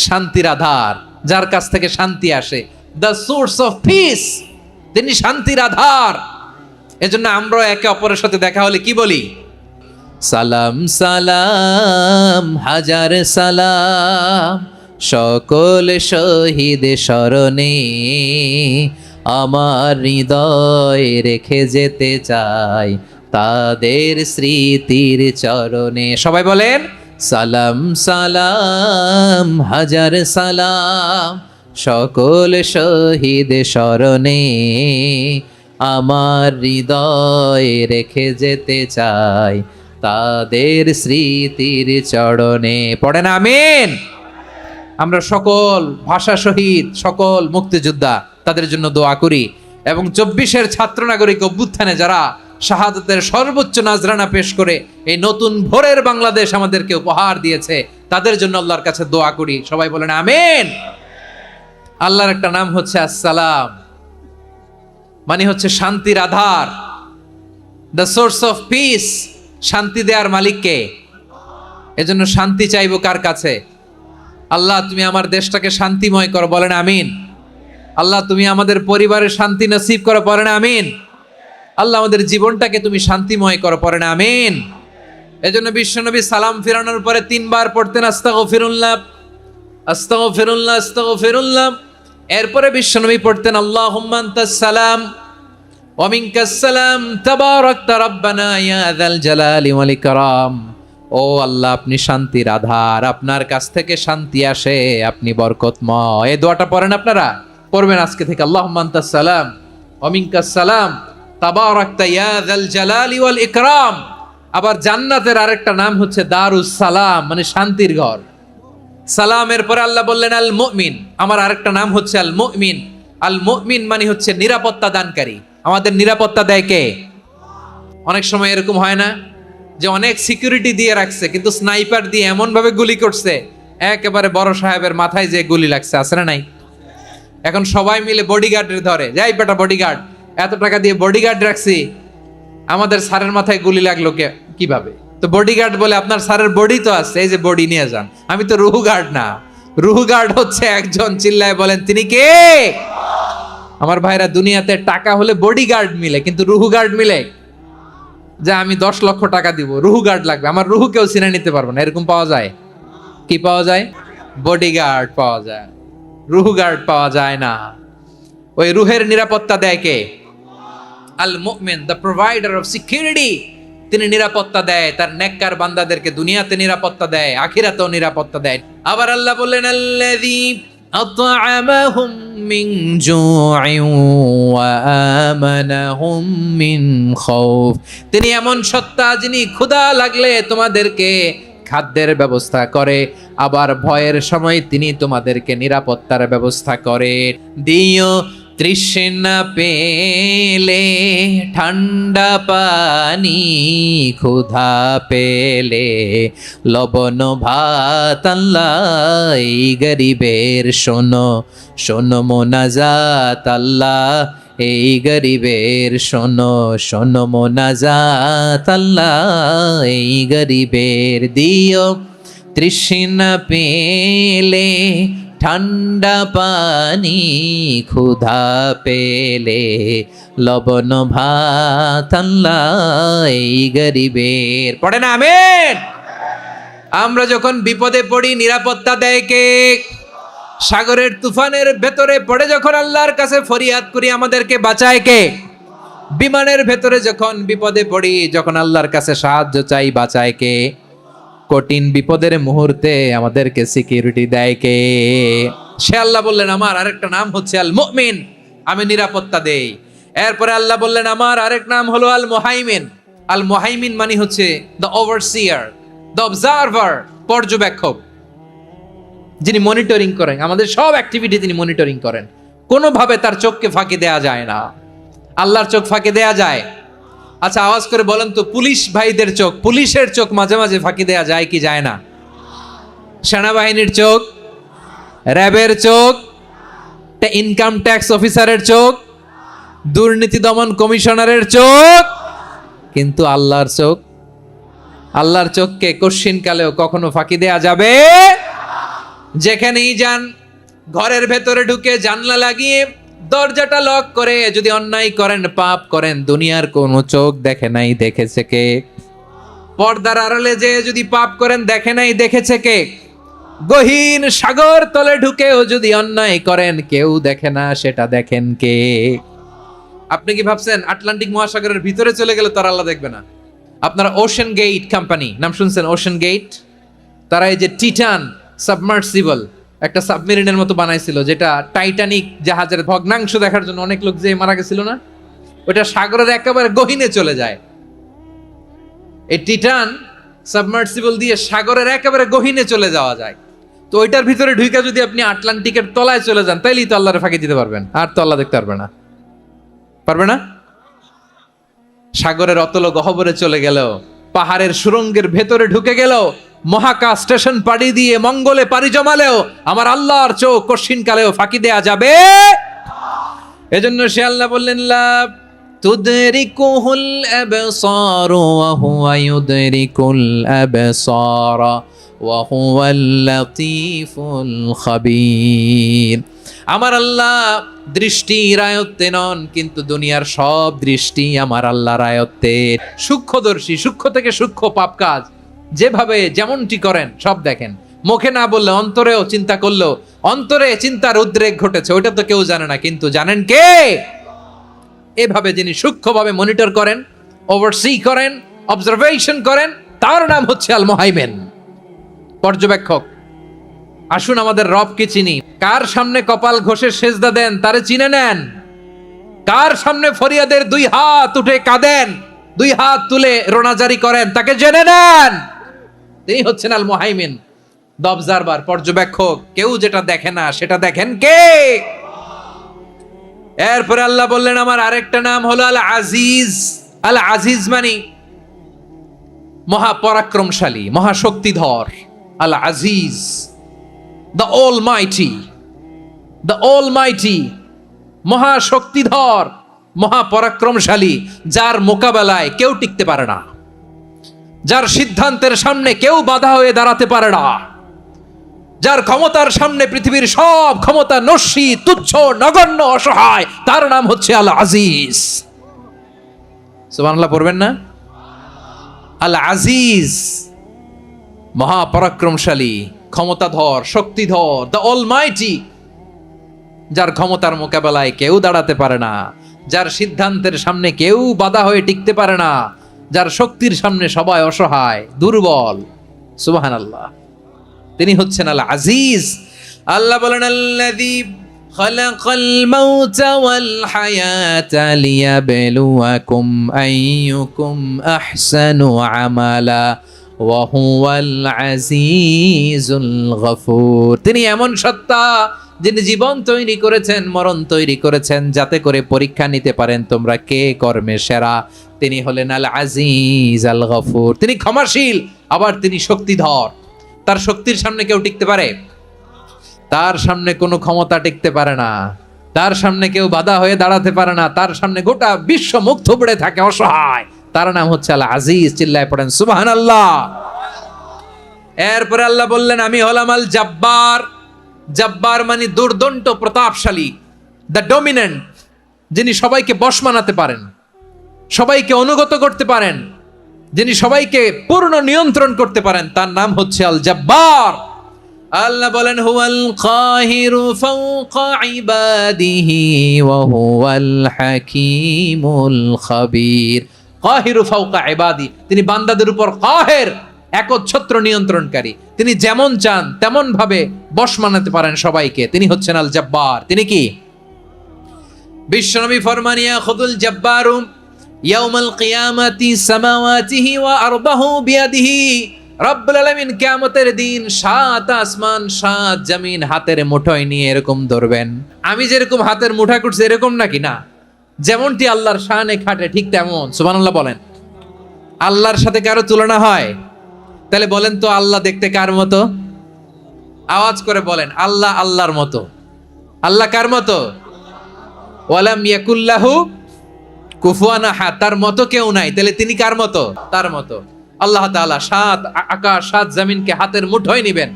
শান্তির আধার, যার কাছ থেকে শান্তি আসে। দ্য সোর্স অফ পিস, তিনি শান্তির আধার। এজন্য আমরা একে অপরের সাথে দেখা হলে কি বলি? সালাম সালাম হাজার সালাম, সকল শহীদ স্মরণে আমার হৃদয় রেখে যেতে চাই তাদের স্মৃতির চরণে। সবাই বলেন সালাম সালাম হাজার সালাম, সকল শহীদ স্মরণে আমার হৃদয় রেখে যেতে চাই তাদের স্মৃতির চরণে। পড়েন আমিন। আমরা সকল ভাষা শহীদ, সকল মুক্তিযোদ্ধা তাদের জন্য দোয়া করি, এবং 24-এর ছাত্র নাগরিক অভ্যুত্থানে যারা শাহাদাতের সর্বোচ্চ নাজরানা পেশ করে এই নতুন ভোরের বাংলাদেশ আমাদেরকে উপহার দিয়েছে, তাদের জন্য আল্লাহর কাছে দোয়া করি। সবাই বলেন আমিন। আল্লাহর একটা নাম হচ্ছে আসসালাম, মানে হচ্ছে শান্তির আধার, দ্য সোর্স অফ পিস। শান্তি দেওয়ার মালিক কে? এজন্য শান্তি চাইবো কার কাছে? আল্লাহ তুমি আমার দেশটাকে শান্তিময় করো, বলেন আমিন। আল্লাহ তুমি আমাদের পরিবারের শান্তি নসিব করো, পড়েন আমিন। আল্লাহ আমাদের জীবনটাকে তুমি শান্তিময় করো, পড়েন আমিন। এজন্য বিশ্বনবী সালাম ফিরানোর পরে 3 বার পড়তেন আস্তাগফিরুল্লাহ আস্তাগফিরুল্লাহ আস্তাগফিরুল্লাহ। এরপরে বিশ্বনবী পড়তেন আল্লাহুম্মা আনতাস সালাম ওয়া মিনকাস সালাম তাবারাকতা রাব্বানা ইয়া যাল জালালি ওয়াল ইকরাম। ও আল্লাহ আপনি শান্তির আধার, আপনার কাছ থেকে শান্তি আসে, আপনি বরকতময়। এই দোয়াটা পড়েন, আপনারা পড়বেন আজকে থেকে। আল্লাহুম্মা আনতাস সালাম ওয়া মিনকাস সালাম তাবারাকতা ইয়া যাল জালালি ওয়াল ইকরাম। আবার জান্নাতের আরেকটা নাম হচ্ছে দারুস সালাম, মানে শান্তির ঘর। সালামের পরে আল্লাহ বললেন আল মুমিন, আমার আরেকটা নাম হচ্ছে আল মুমিন। আল মুমিন মানে হচ্ছে নিরাপত্তা দানকারী। আমাদের নিরাপত্তা দেয় কে? অনেক সময় এরকম হয় না যে অনেক সিকিউরিটি দিয়ে রাখছে, কিন্তু স্নাইপার দিয়ে এমন ভাবে গুলি করছে একেবারে বড় সাহেবের মাথায় যে গুলি লাগছে, আছে না নাই? এখন সবাই মিলে বডিগার্ডের ধরে, যাই বেটা বডিগার্ড, এত টাকা দিয়ে বডিগার্ড রাখছি, আমাদের স্যারের মাথায় গুলি লাগলো কিভাবে? তো বডিগার্ড বলে আপনার স্যারের বডি তো আছে, এই যে বডি নিয়ে যান। আমি তো রুহু গার্ড না, রুহু গার্ড হচ্ছে একজন। চিল্লায় বলেন তিনি কে? আমার ভাইরা, দুনিয়াতে টাকা হলে বডিগার্ড মিলে, কিন্তু রুহু গার্ড মিলে? যে আমি 10 লক্ষ টাকা দিব, রুহু গার্ড লাগবে, আমার রুহু কেউ চিনে নিতে পারবে না, এরকম পাওয়া যায়? কি পাওয়া যায়? বডিগার্ড পাওয়া যায়, রুহু গার্ড পাওয়া যায় না। ওই রুহের নিরাপত্তা দেয় কে? আল মুমিন, দ্য প্রোভাইডার অফ সিকিউরিটি। তিনি নিরাপত্তা দেয় তার নেককার বান্দাদেরকে, দুনিয়াতে নিরাপত্তা দেয়, আখিরাতেও নিরাপত্তা দেয়। আবার আল্লাহ বললেন আল্লাযী আত'আমাহুম মিন জু'ইন ওয়া আমানাহুম মিন খাউফ। তিনি এমন সত্তা যিনি ক্ষুধা লাগলে তোমাদেরকে খাদ্যের ব্যবস্থা করে, আবার ভয়ের সময় তিনি তোমাদেরকে নিরাপত্তার ব্যবস্থা করে। দিও তৃষ্ণা পেলে ঠান্ডা পানি, ক্ষুধা পেলে লবণ ভাত, আল্লাহ এই গরিবের শোনো শোনো মোনাজাত, আল্লাহ এই গরিবের শোনো শোনো মোনাজাত, আল্লাহ এই গরিবের দিও তৃষ্ণা পেলে ঠান্ডা পানি, ক্ষুধা পেলে লবণ ভাত, আল্লাহ এই গরিবের। পড়ে না আমিন? আমরা যখন বিপদে পড়ি নিরাপত্তা দেয় কে? সাগরের তুফানের ভেতরে পড়ে যখন আল্লাহর কাছে ফরিয়াদ করি আমাদেরকে বাঁচায় কে? বিমানের ভেতরে যখন বিপদে পড়ি, যখন আল্লাহর কাছে সাহায্য চাই, বাঁচায় কে? কঠিন বিপদের মুহূর্তে আমাদেরকে সিকিউরিটি দেয় কে? সে আল্লাহ বললেন আমার আরেকটা নাম হচ্ছে আল মুমিন, আমি নিরাপত্তা দেই। এরপরে আল্লাহ বললেন আমার আরেক নাম হলো আল মুহাইমিন। আল মুহাইমিন মানে হচ্ছে দ্য ওভারসিয়ার, দ্য অবজারভার, পর্যবেক্ষক, যিনি মনিটরিং করেন আমাদের সব অ্যাক্টিভিটি, তিনি মনিটরিং করেন। কোনোভাবে তার চোখকে ফাঁকি দেয়া যায় না। আল্লাহর চোখ ফাঁকি দেয়া যায়? আচ্ছা আওয়াজ করে বলেন তো, পুলিশ ভাইদের চোখ, পুলিশের চোখ মাঝে মাঝে ফাঁকি দেয়া যায় কি যায় না? সেনাবাহিনীর চোখ, র্যাবের চোখ, ইনকাম ট্যাক্স অফিসারের চোখ, দুর্নীতি দমন কমিশনারের চোখ, কিন্তু আল্লাহর চোখ, আল্লাহর চোখকে কশ্চিন কালেও কখনো ফাঁকি দেয়া যাবে? যেখানেই যান, ঘরের ভেতরে ঢুকে জানলা লাগিয়ে দরজাটা লক করে যদি অন্যায় করেন, পাপ করেন, দুনিয়ার কোনো চোখ দেখে নাই দেখেছে কে? পর্দার আড়ালে যে যদি পাপ করেন, দেখে নাই দেখেছে কে? গহীন সাগর তলে ঢুকেও যদি অন্যায় করেন, কেউ দেখে না, সেটা দেখেন কে? আপনি কি ভাবছেন আটলান্টিক মহাসাগরের ভিতরে চলে গেলে তার আল্লাহ দেখবে না? আপনারা ওশেন গেট কোম্পানি নাম শুনছেন? ওশেন গেট, তারা এই যে টিটান সাবমার্সিবল একটা সাবমেরিনের মতো বানাইছিল, যেটা টাইটানিক জাহাজের ভগ্নাংশ দেখার জন্য অনেক লোক যে মারা গেছিল না, ওটা সাগরের একেবারে গহীনে চলে যায়। এই টিটান সাবমার্সিবল দিয়ে সাগরের একেবারে গহীনে চলে যাওয়া যায়। তো ওইটার ভিতরে ঢুকে যদি আপনি আটলান্টিকের তলায় চলে যান, তাইলেই তো আল্লাহরে ফাঁকি দিতে পারবেন, আর তো আল্লাহ দেখতে পারবে না। পারবে না? সাগরের অতল গহ্বরে চলে গেল, পাহাড়ের সুরঙ্গের ভেতরে ঢুকে গেল, মহাকাশ স্টেশন পাড়ি দিয়ে মঙ্গলে পাড়ি জমালেও আমার আল্লাহর চোখ কশ্চিন কালেও ফাঁকি দেয়া যাবে? এজন্য সে আল্লাহ বললেন লা তুদরিকুহুল আবসার ওয়া হুয়া ইউদরিকুল আবসার ওয়া হুয়াল লাতীফুল খাবীর। আমার আল্লাহ দৃষ্টির আয়ত্তে নন, কিন্তু দুনিয়ার সব দৃষ্টি আমার আল্লাহর আয়ত্তে। সূক্ষ্মদর্শী, সূক্ষ্ম থেকে সূক্ষ্ম পাপ কাজ যেভাবে যেমনটি করেন সব দেখেন। মুখে না বললে অন্তরেও চিন্তা করলো, অন্তরে চিন্তার উদ্রেক ঘটেছে, ওইটা তো কেউ জানে না, কিন্তু জানেন কে? এভাবে যিনি সূক্ষ্মভাবে মনিটর করেন, ওভারসি করেন, অবজারভেশন করেন, তার নাম হচ্ছে আল মুহাইমিন, পর্যবেক্ষক। আসুন আমাদের রবকে চিনি। কার সামনে কপাল ঘষে সেজদা দেন তারে চিনে নেন। কার সামনে ফরিয়াদের দুই হাত উঠে কাঁদেন, দুই হাত তুলে রোনাজারি করেন, তাকে জেনে নেন। তিনি হচ্ছেন আল মুহাইমিন, দ্য অবজারভার, পর্যবেক্ষক। কেউ যেটা দেখে না সেটা দেখেন কে? এরপরে আল্লাহ বললেন আমার আরেকটা নাম হলো আল আজিজ। আল আজিজ মানে মহাপরাক্রমশালী, মহাশক্তিধর। আল Aziz, the almighty, the almighty, মহাশক্তিধর, মহাপরাক্রমশালী, যার মোকাবেলায় কেউ টিকতে পারে না, যার সিদ্ধান্তের সামনে কেউ বাধা হয়ে দাঁড়াতে পারে না, যার ক্ষমতার সামনে পৃথিবীর সব ক্ষমতা নস্যি, তুচ্ছ, নগণ্য, অসহায়, তার নাম হচ্ছে আল আজিজ। সুবহানাল্লাহ পড়বেন না? আল আজিজ, মহাপরাক্রমশালী, ক্ষমতাধর, শক্তিধর, দ্য অলমাইটি, যার ক্ষমতার মোকাবেলায় কেউ দাঁড়াতে পারে না, যার সিদ্ধান্তের সামনে কেউ বাধা হয়ে টিকতে পারে না, যার শক্তির সামনে সবাই অসহায়, দুর্বল। সুবহানাল্লাহ, তিনি হচ্ছেন আল আজিজ। আল্লাহ বলেন আল্লাযী খালাকাল মাউতা ওয়াল হায়াতা লিয়াবলুয়াকুম আইয়ুকুম আহসানু আমালা ওয়া হুয়াল আজিজুল গফুর। তিনি এমন সত্তা যিনি জীবন তৈরি করেছেন, মরণ তৈরি করেছেন, যাতে করে পরীক্ষা নিতে পারেন তোমরা কে কর্মে সেরা। তিনি হলেন আল আজিজ আল গফুর, তিনি ক্ষমাশীল, আবার তিনি শক্তিধর। তার শক্তির সামনে কেউ টিকতে পারে? তার সামনে কোনো ক্ষমতা টিকতে পারে না, তার সামনে কেউ বাধা হয়ে দাঁড়াতে পারে না, তার সামনে গোটা বিশ্ব মুখ থুবড়ে থাকে অসহায়। তার নাম হচ্ছে আল আজিজ। চিল্লায় পড়েন সুবহানাল্লাহ। এরপরে আল্লাহ বললেন আমি হলাম আল জাব্বার। জাব্বার মানে দুর্দণ্ড প্রতাপশালী, দ্য ডমিনেন্ট, যিনি সবাইকে বশ মানাতে পারেন, সবাইকে অনুগত করতে পারেন, যিনি সবাইকে পূর্ণ নিয়ন্ত্রণ করতে পারেন, তার নাম হচ্ছে আল জাব্বার। আল্লাহ বলেন হুয়াল কাহিরু ফাওকা ইবাদিহি ওয়া হুয়াল হাকীমুল খাবীর। কাহিরু ফাওকা ইবাদি, তিনি বান্দাদের উপর কাহের, একচ্ছত্র নিয়ন্ত্রণকারী। তিনি যেমন চান তেমন ভাবে বশ মানাতে পারেন সবাইকে। তিনি হচ্ছেন আল জাব্বার। তিনি কি? বিশ্বনবী ফরমান ইয়াখুদুল জাব্বারু ইয়াউমাল কিয়ামাতি সামাওয়াতিহি ওয়া আরবাহু বিয়াদিহি। রব্বুল আলামিন কিয়ামতের দিন 7 আসমান 7 জমিন হাতের মুঠোয় নিয়ে এরকম ধরবেন। আমি যেরকম হাতের মুঠা করছি এরকম নাকি? না, যেমনটি আল্লাহর শানে খাটে ঠিক তেমন। সুবহানাল্লাহ বলেন। আল্লাহর সাথে কারো তুলনা হয়? তাহলে বলেন তো আল্লাহ দেখতে কার মতো? আওয়াজ করে বলেন আল্লাহ আল্লাহর মতো। আল্লাহ কার মতো? ওয়ালাম ইয়াকুল্লাহু কুফুয়ান আহাদ, তার মতো কেউ নাই। তাহলে তিনি কার মতো? তার মতো। আল্লাহ তাআলা 7 আকাশ 7 জমিনকে হাতের মুঠোয় নেবেন,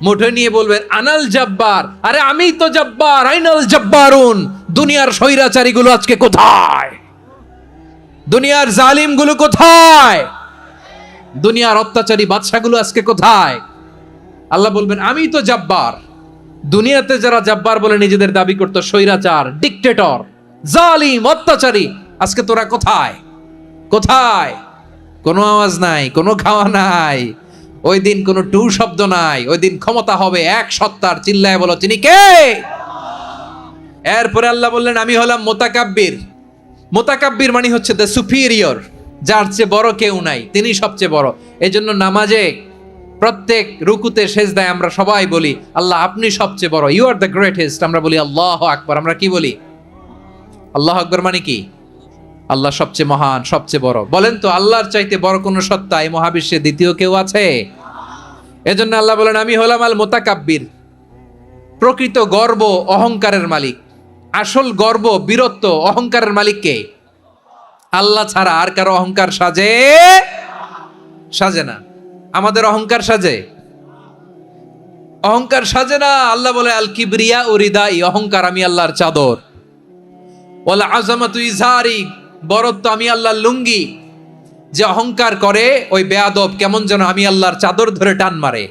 মুঠোয় নিয়ে বলবেন আনাল জাব্বার। আরে আমি তো জাব্বার, আইনাল জাব্বারুন। দুনিয়ার স্বৈরাচারী গুলো আজকে কোথায়? দুনিয়ার জালিম গুলো কোথায়? দুনিয়ার অত্যাচারী বাদশাগুলো আজকে কোথায়? আল্লাহ বলবেন আমি তো জাব্বার। দুনিয়াতে যারা জাব্বার বলে নিজেদের দাবি করত, স্বৈরাচার, ডিক্টেটর, জালিম, অত্যাচারী, আজকে তোরা কোথায়? কোথায়? কোনো আওয়াজ নাই, কোনো খাওয়া নাই, ওই দিন কোনো টু শব্দ নাই। ওই দিন ক্ষমতা হবে এক সত্তার। চিল্লায় বলো তিনি কে? এরপরে আল্লাহ বললেন আমি হলাম মুতাকাব্বির। মুতাকাব্বির মানে হচ্ছে দ্য সুপিরিয়র, যার চেয়ে বড় কেউ নাই, তিনি সবচেয়ে বড়। এই জন্য নামাজে প্রত্যেক রুকুতে সেজদায় আমরা সবাই বলি আল্লাহ আপনি সবচেয়ে বড়, ইউ আর দ্য গ্রেটেস্ট। আমরা বলি আল্লাহু আকবার। আমরা কি বলি? আল্লাহু আকবার মানে কি? আল্লাহ সবচেয়ে মহান, সবচেয়ে বড়। বলেন তো আল্লাহর চাইতে বড় কোন সত্তা এই মহাবিশ্বে দ্বিতীয় কেউ আছে? এজন্য আল্লাহ বলেন আমি হলাম আল মুতাকাব্বির। প্রকৃত গর্ব অহংকারের মালিক। আসল গর্ব, বীরত্ব, অহংকারের মালিক কে? আল্লাহ ছাড়া আর কারো অহংকার সাজে? সাজে না। আমাদের অহংকার সাজে? অহংকার সাজে না। আল্লাহ বলে আল কিবরিয়া ও রিদাই, অহংকার আমি আল্লাহর চাদর। ওয়াল আযামাতু ইজারি, বরত্ব আমি আল্লাহর লুঙ্গি। যে অহংকার করে ওই বেয়াদব কেমন যেন আমি আল্লাহর চাদর ধরে টান মারে।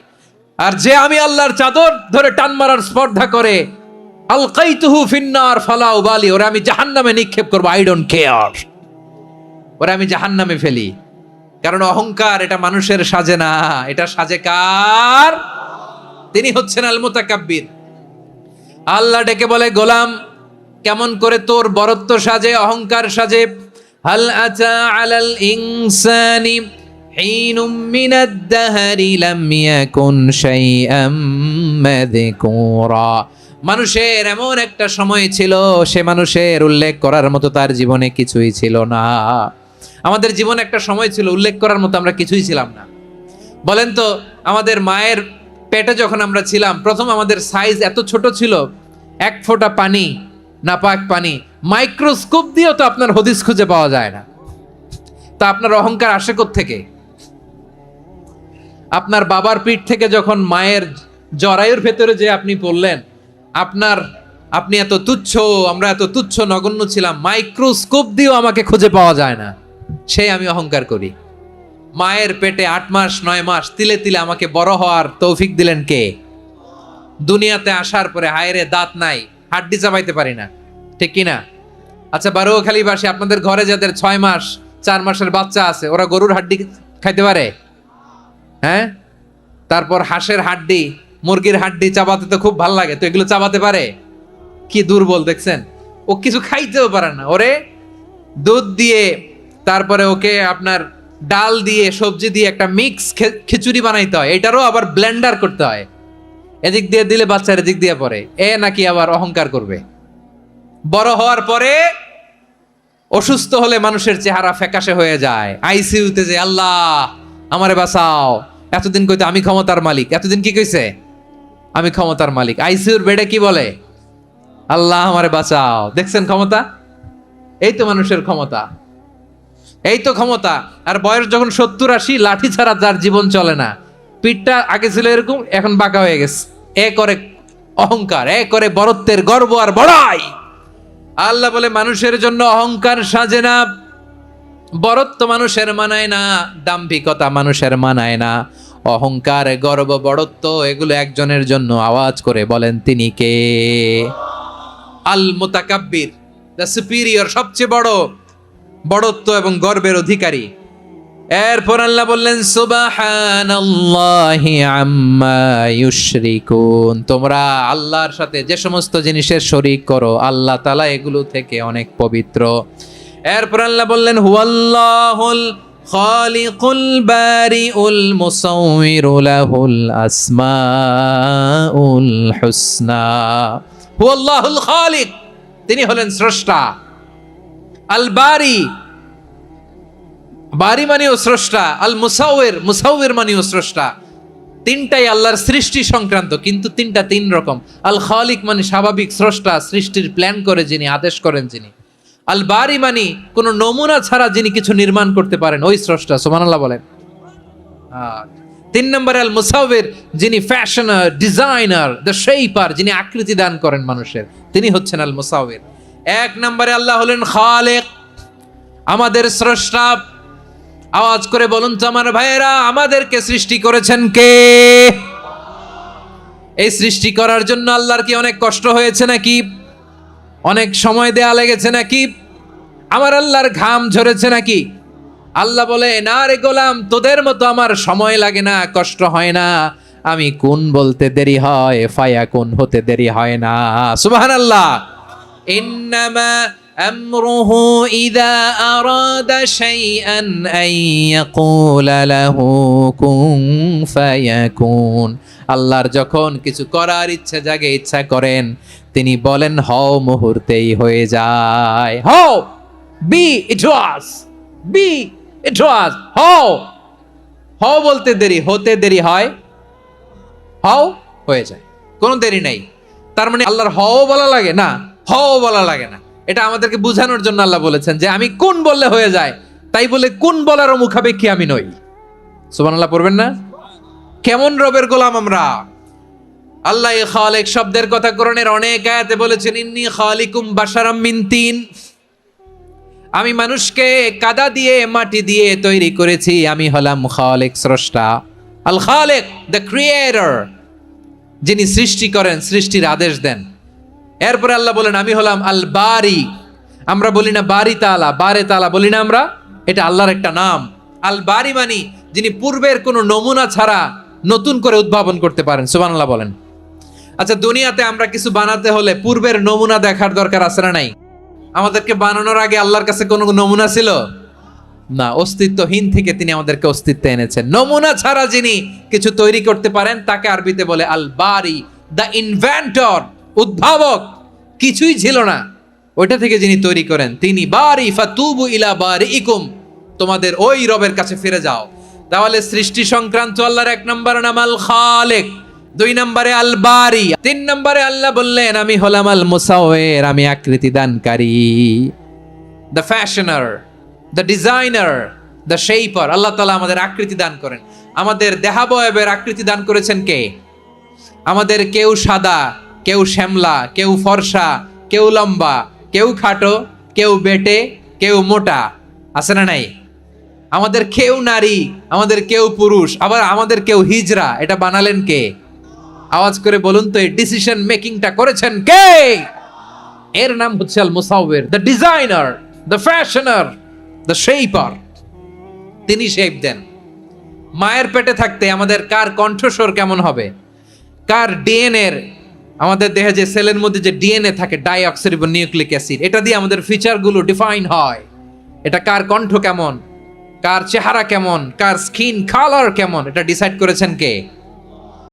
আর যে আমি আল্লাহর চাদর ধরে টান মারার স্পর্ধা করে, আলকাইতুহু ফিন্নার ফালা উবালি, ওরা আমি জাহান্নামে নিক্ষেপ করব, আই ডোন্ট কেয়ার। ওরা আমি জাহান্নামে ফেলি। কারণ অহংকার এটা মানুষের সাজে না, এটা সাজে কার? তিনি হচ্ছেন আল মুতাকাব্বির। আল্লাহ ডেকে বলে গোলাম কেমন করে তোর বরত্ব সাজে, অহংকার সাজে? হাল আতা আলাল ইনসানি হিনুম মিনাদ দাহরি লাম ইয়াকুন শাইআম মাযকুরা। মানুষের এমন একটা সময় ছিল, সে মানুষের উল্লেখ করার মতো তার জীবনে কিছুই ছিল না। আমাদের জীবনে একটা সময় ছিল উল্লেখ করার মতো আমরা কিছুই ছিলাম না। বলেন তো আমাদের মায়ের পেটে যখন আমরা ছিলাম, প্রথম আমাদের সাইজ এত ছোট ছিল, 1 ফোঁটা পানি, নাপাক পানি, মাইক্রোস্কোপ দিয়েও তো আপনার হদিস খুঁজে পাওয়া যায় না। তা আপনার অহংকার আসে কোত্থেকে? আপনার বাবার পিঠ থেকে যখন মায়ের জরায়ুর ভেতরে যে আপনি পড়লেন, আপনি এত তুচ্ছ, আমরা এত তুচ্ছ নগণ্য ছিলাম, মাইক্রোস্কোপ দিয়েও আমাকে খুঁজে পাওয়া যায় না, সেই আমি অহংকার করি। মায়ের পেটে 8 মাস 9 মাস তিলে তিলে আমাকে বড় হওয়ার তৌফিক দিলেন কে? দুনিয়াতে আসার পরে হায়রে দাঁত নাই, হাড্ডি চাবাইতে পারি না, ঠিক কিনা? আচ্ছা বারোখালীবাসী, আপনাদের ঘরে যাদের 6 মাস 4 মাসের বাচ্চা আছে, ওরা গরুর হাড্ডি খাইতে পারে? হ্যাঁ। তারপর হাঁসের হাড্ডি, মুরগির হাড্ডি চাবাতে তো খুব ভাল লাগে, তো এগুলো চাবাতে পারে? কি দুর্বল দেখছেন, ও কিছু খাইতেও পারে না। ওরে দুধ দিয়ে, তারপরে ওকে আপনার ডাল দিয়ে, সবজি দিয়ে একটা মিক্স খিচুড়ি বানাইতে হয়, এটারও আবার ব্লেন্ডার করতে হয়। এদিক দিয়ে দিলে বাচ্চার এদিক দিয়ে পড়ে, এ নাকি আবার অহংকার করবে। বড় হওয়ার পরে অসুস্থ হলে মানুষের চেহারা ফ্যাকাশে হয়ে যায়, আইসিইউতে যে আল্লাহ আমারে বাঁচাও, এতদিন কইতে আমি ক্ষমতার মালিক, এতদিন কি কইছে আমি ক্ষমতার মালিক, আইসিইউর বেডে কি বলে আল্লাহ আমারে বাঁচাও। দেখছেন ক্ষমতা, এই তো মানুষের ক্ষমতা, এই তো ক্ষমতা। আর বয়স যখন 70-80, লাঠি ছাড়া যার জীবন চলে না, পিঠটা আগে ছিল এরকম, এখন বাঁকা হয়ে গেছে, এ করে অহংকার, এ করে বড়ত্বের গর্ব আর বড়াই। আল্লাহ বলে মানুষের জন্য অহংকার সাজে না, বড়ত্ব মানুষের মানায় না, দাম্ভিকতা মানুষের মানায় না, অহংকার গর্ব বড়ত্ব এগুলো একজনের জন্য। আওয়াজ করে বলেন তিনি কে? আল মুতাকাব্বির, দ্য সুপিরিয়র, সবচেয়ে বড় বড়ত্ব এবং গর্বের অধিকারী। এরপর আল্লাহ বললেন সুবহানাল্লাহি আম্মা ইউশরিকুন, তোমরা আল্লাহর সাথে যে সমস্ত জিনিসের শরীক করো আল্লাহ তাআলা এগুলো থেকে অনেক পবিত্র। এরপর আল্লাহ বললেন হুয়াল্লাহুল খালিকুল বারিউল মুসাউবিরু লাহুল আসমাউল হুসনা। হুয়াল্লাহুল খালিক, তিনি হলেন স্রষ্টা। আল বারি, বারি মানেও স্রষ্টা। আল মুসাউবির, মুসাউবির মানেও স্রষ্টা। তিনটাই আল্লাহর সৃষ্টি সংক্রান্ত, কিন্তু তিনটা তিন রকম। আল খালিক মানে স্বাভাবিক স্রষ্টা, সৃষ্টির প্ল্যান করে যিনি, আদেশ করেন যিনি। আল বারি মানে কোন নমুনা ছাড়া যিনি কিছু নির্মাণ করতে পারেন, ওই স্রষ্টা। সুবহানাল্লাহ বলেন। 3 নম্বরে আল মুসাউবির, যিনি ফ্যাশনার, ডিজাইনার, দ্য শেপার, যিনি আকৃতি দান করেন মানুষের, তিনি হচ্ছেন আল মুসাউবির। 1 নম্বরে আল্লাহ হলেন খালিক, আমাদের স্রষ্টা। আওয়াজ করে বলুন তো আমার ভাইয়েরা, আমাদেরকে সৃষ্টি করেছেন কে? এই সৃষ্টি করার জন্য আল্লাহর কি অনেক কষ্ট হয়েছে নাকি? অনেক সময় দেয়া লেগেছে নাকি? আমার আল্লাহর ঘাম ঝরেছে নাকি? আল্লাহ বলে না রে গোলাম, তোদের মতো আমার সময় লাগে না, কষ্ট হয় না। আমি কোন বলতে দেরি হয়, ফায়াকুন হতে দেরি হয় না। সুবহানাল্লাহ। ইন্নামা আমরুহু ইযা আরাদা শাইআন আন ইয়াকুলা লাহু কুন ফায়াকুন। আল্লাহর যখন কিছু করার ইচ্ছা জাগে, ইচ্ছা করেন, তিনি বলেন হও, মুহূর্তেই হয়ে যায়। হও, বি ইট ওয়াজ, বি ইট ওয়াজ। হও, হও বলতে দেরি, হতে দেরি হয়, হও হয়ে যায়, কোনো দেরি নাই। তার মানে আল্লাহর হও বলা লাগে না, হও বলা লাগে না। এটা আমাদেরকে বোঝানোর জন্য আল্লাহ বলেছেন যে আমি কোন বললে হয়ে যায়, তাই বলে কোন বলারও মুখাপেক্ষী আমি নই। সুবহানাল্লাহ পড়বেন না? কেমন রবের গোলাম আমরা। আল্লাহ খালিক শব্দের কথা কোরআনের অনেক আয়াতে বলেছেন, ইন্নী খালিকুম বাশারাম মিন তিন, আমি মানুষকে কাদা দিয়ে মাটি দিয়ে তৈরি করেছি, আমি হলাম খালিক স্রষ্টা। আল খালিক, দ্য ক্রিয়েটর, যিনি সৃষ্টি করেন, সৃষ্টির আদেশ দেন। এরপরে আল্লাহ বলেন আমি হলাম আল বারি। আমরা বলি না বারি তাআলা, বারে তাআলা বলি না আমরা, এটা আল্লাহর একটা নাম। আল বারি মানি যিনি পূর্বের কোনো নমুনা ছাড়া নতুন করে উদ্ভাবন করতে পারেন। সুবহানাল্লাহ বলেন। আচ্ছা, দুনিয়াতে আমরা কিছু বানাতে হলে পূর্বের নমুনা দেখার দরকার আছে না নাই? আমাদেরকে বানানোর আগে আল্লাহর কাছে কোনো নমুনা ছিল না, অস্তিত্বহীন থেকে তিনি আমাদেরকে অস্তিত্বে এনেছেন। নমুনা ছাড়া যিনি কিছু তৈরি করতে পারেন তাকে আরবিতে বলে আল বারি, দ্য ইনভেন্টর, উদ্ভাবক। কিছুই ছিল না, ওইটা থেকে যিনি তৈরি করেন তিনি বারি। ফাতুবু ইলা বারিইকুম, তোমাদের ওই রবের কাছে ফিরে যাও। তাহলে সৃষ্টি সংক্রান্ত আল্লাহর 1 নম্বর নাম আল খালিক, 2 নম্বরে আল বারি, 3 নম্বরে আল্লাহ বললেন আমি হলাম আল মুসাউবির, আমি আকৃতি দানকারী, the fashioner, the designer, the shaper. আল্লাহ তাআলা আমাদের আকৃতি দান করেন। আমাদের দেহাবয়বের আকৃতি দান করেছেন কে? আমাদের কেউ সাদা, কেউ শ্যামলা, কেউ ফর্সা, কেউ লম্বা, কেউ খাটো, কেউ বেটে, কেউ মোটা, আছে না নাই? আমাদের কেউ নারী, আমাদের কেউ পুরুষ, আবার আমাদের কেউ হিজড়া। এটা বানালেন কে? আওয়াজ করে বলুন তো, এই ডিসিশন মেকিংটা করেছেন কে? এর নাম হচ্ছে আল মুসাউবির, the designer, the fashioner, the shaper. তিনি শেপ দেন। মায়ের পেটে থাকতে আমাদের কার কণ্ঠস্বর কেমন হবে, কার ডিএনএ, আমাদের দেহে যে সেলের মধ্যে যে ডিএনএ থাকে, ডাইঅক্সিরিবোনিউক্লিক অ্যাসিড, এটা দিয়ে আমাদের ফিচারগুলো ডিফাইন হয়। এটা কার কণ্ঠ কেমন, কার চেহারা কেমন, কার স্কিন কালার কেমন, এটা ডিসাইড করেছেন কে?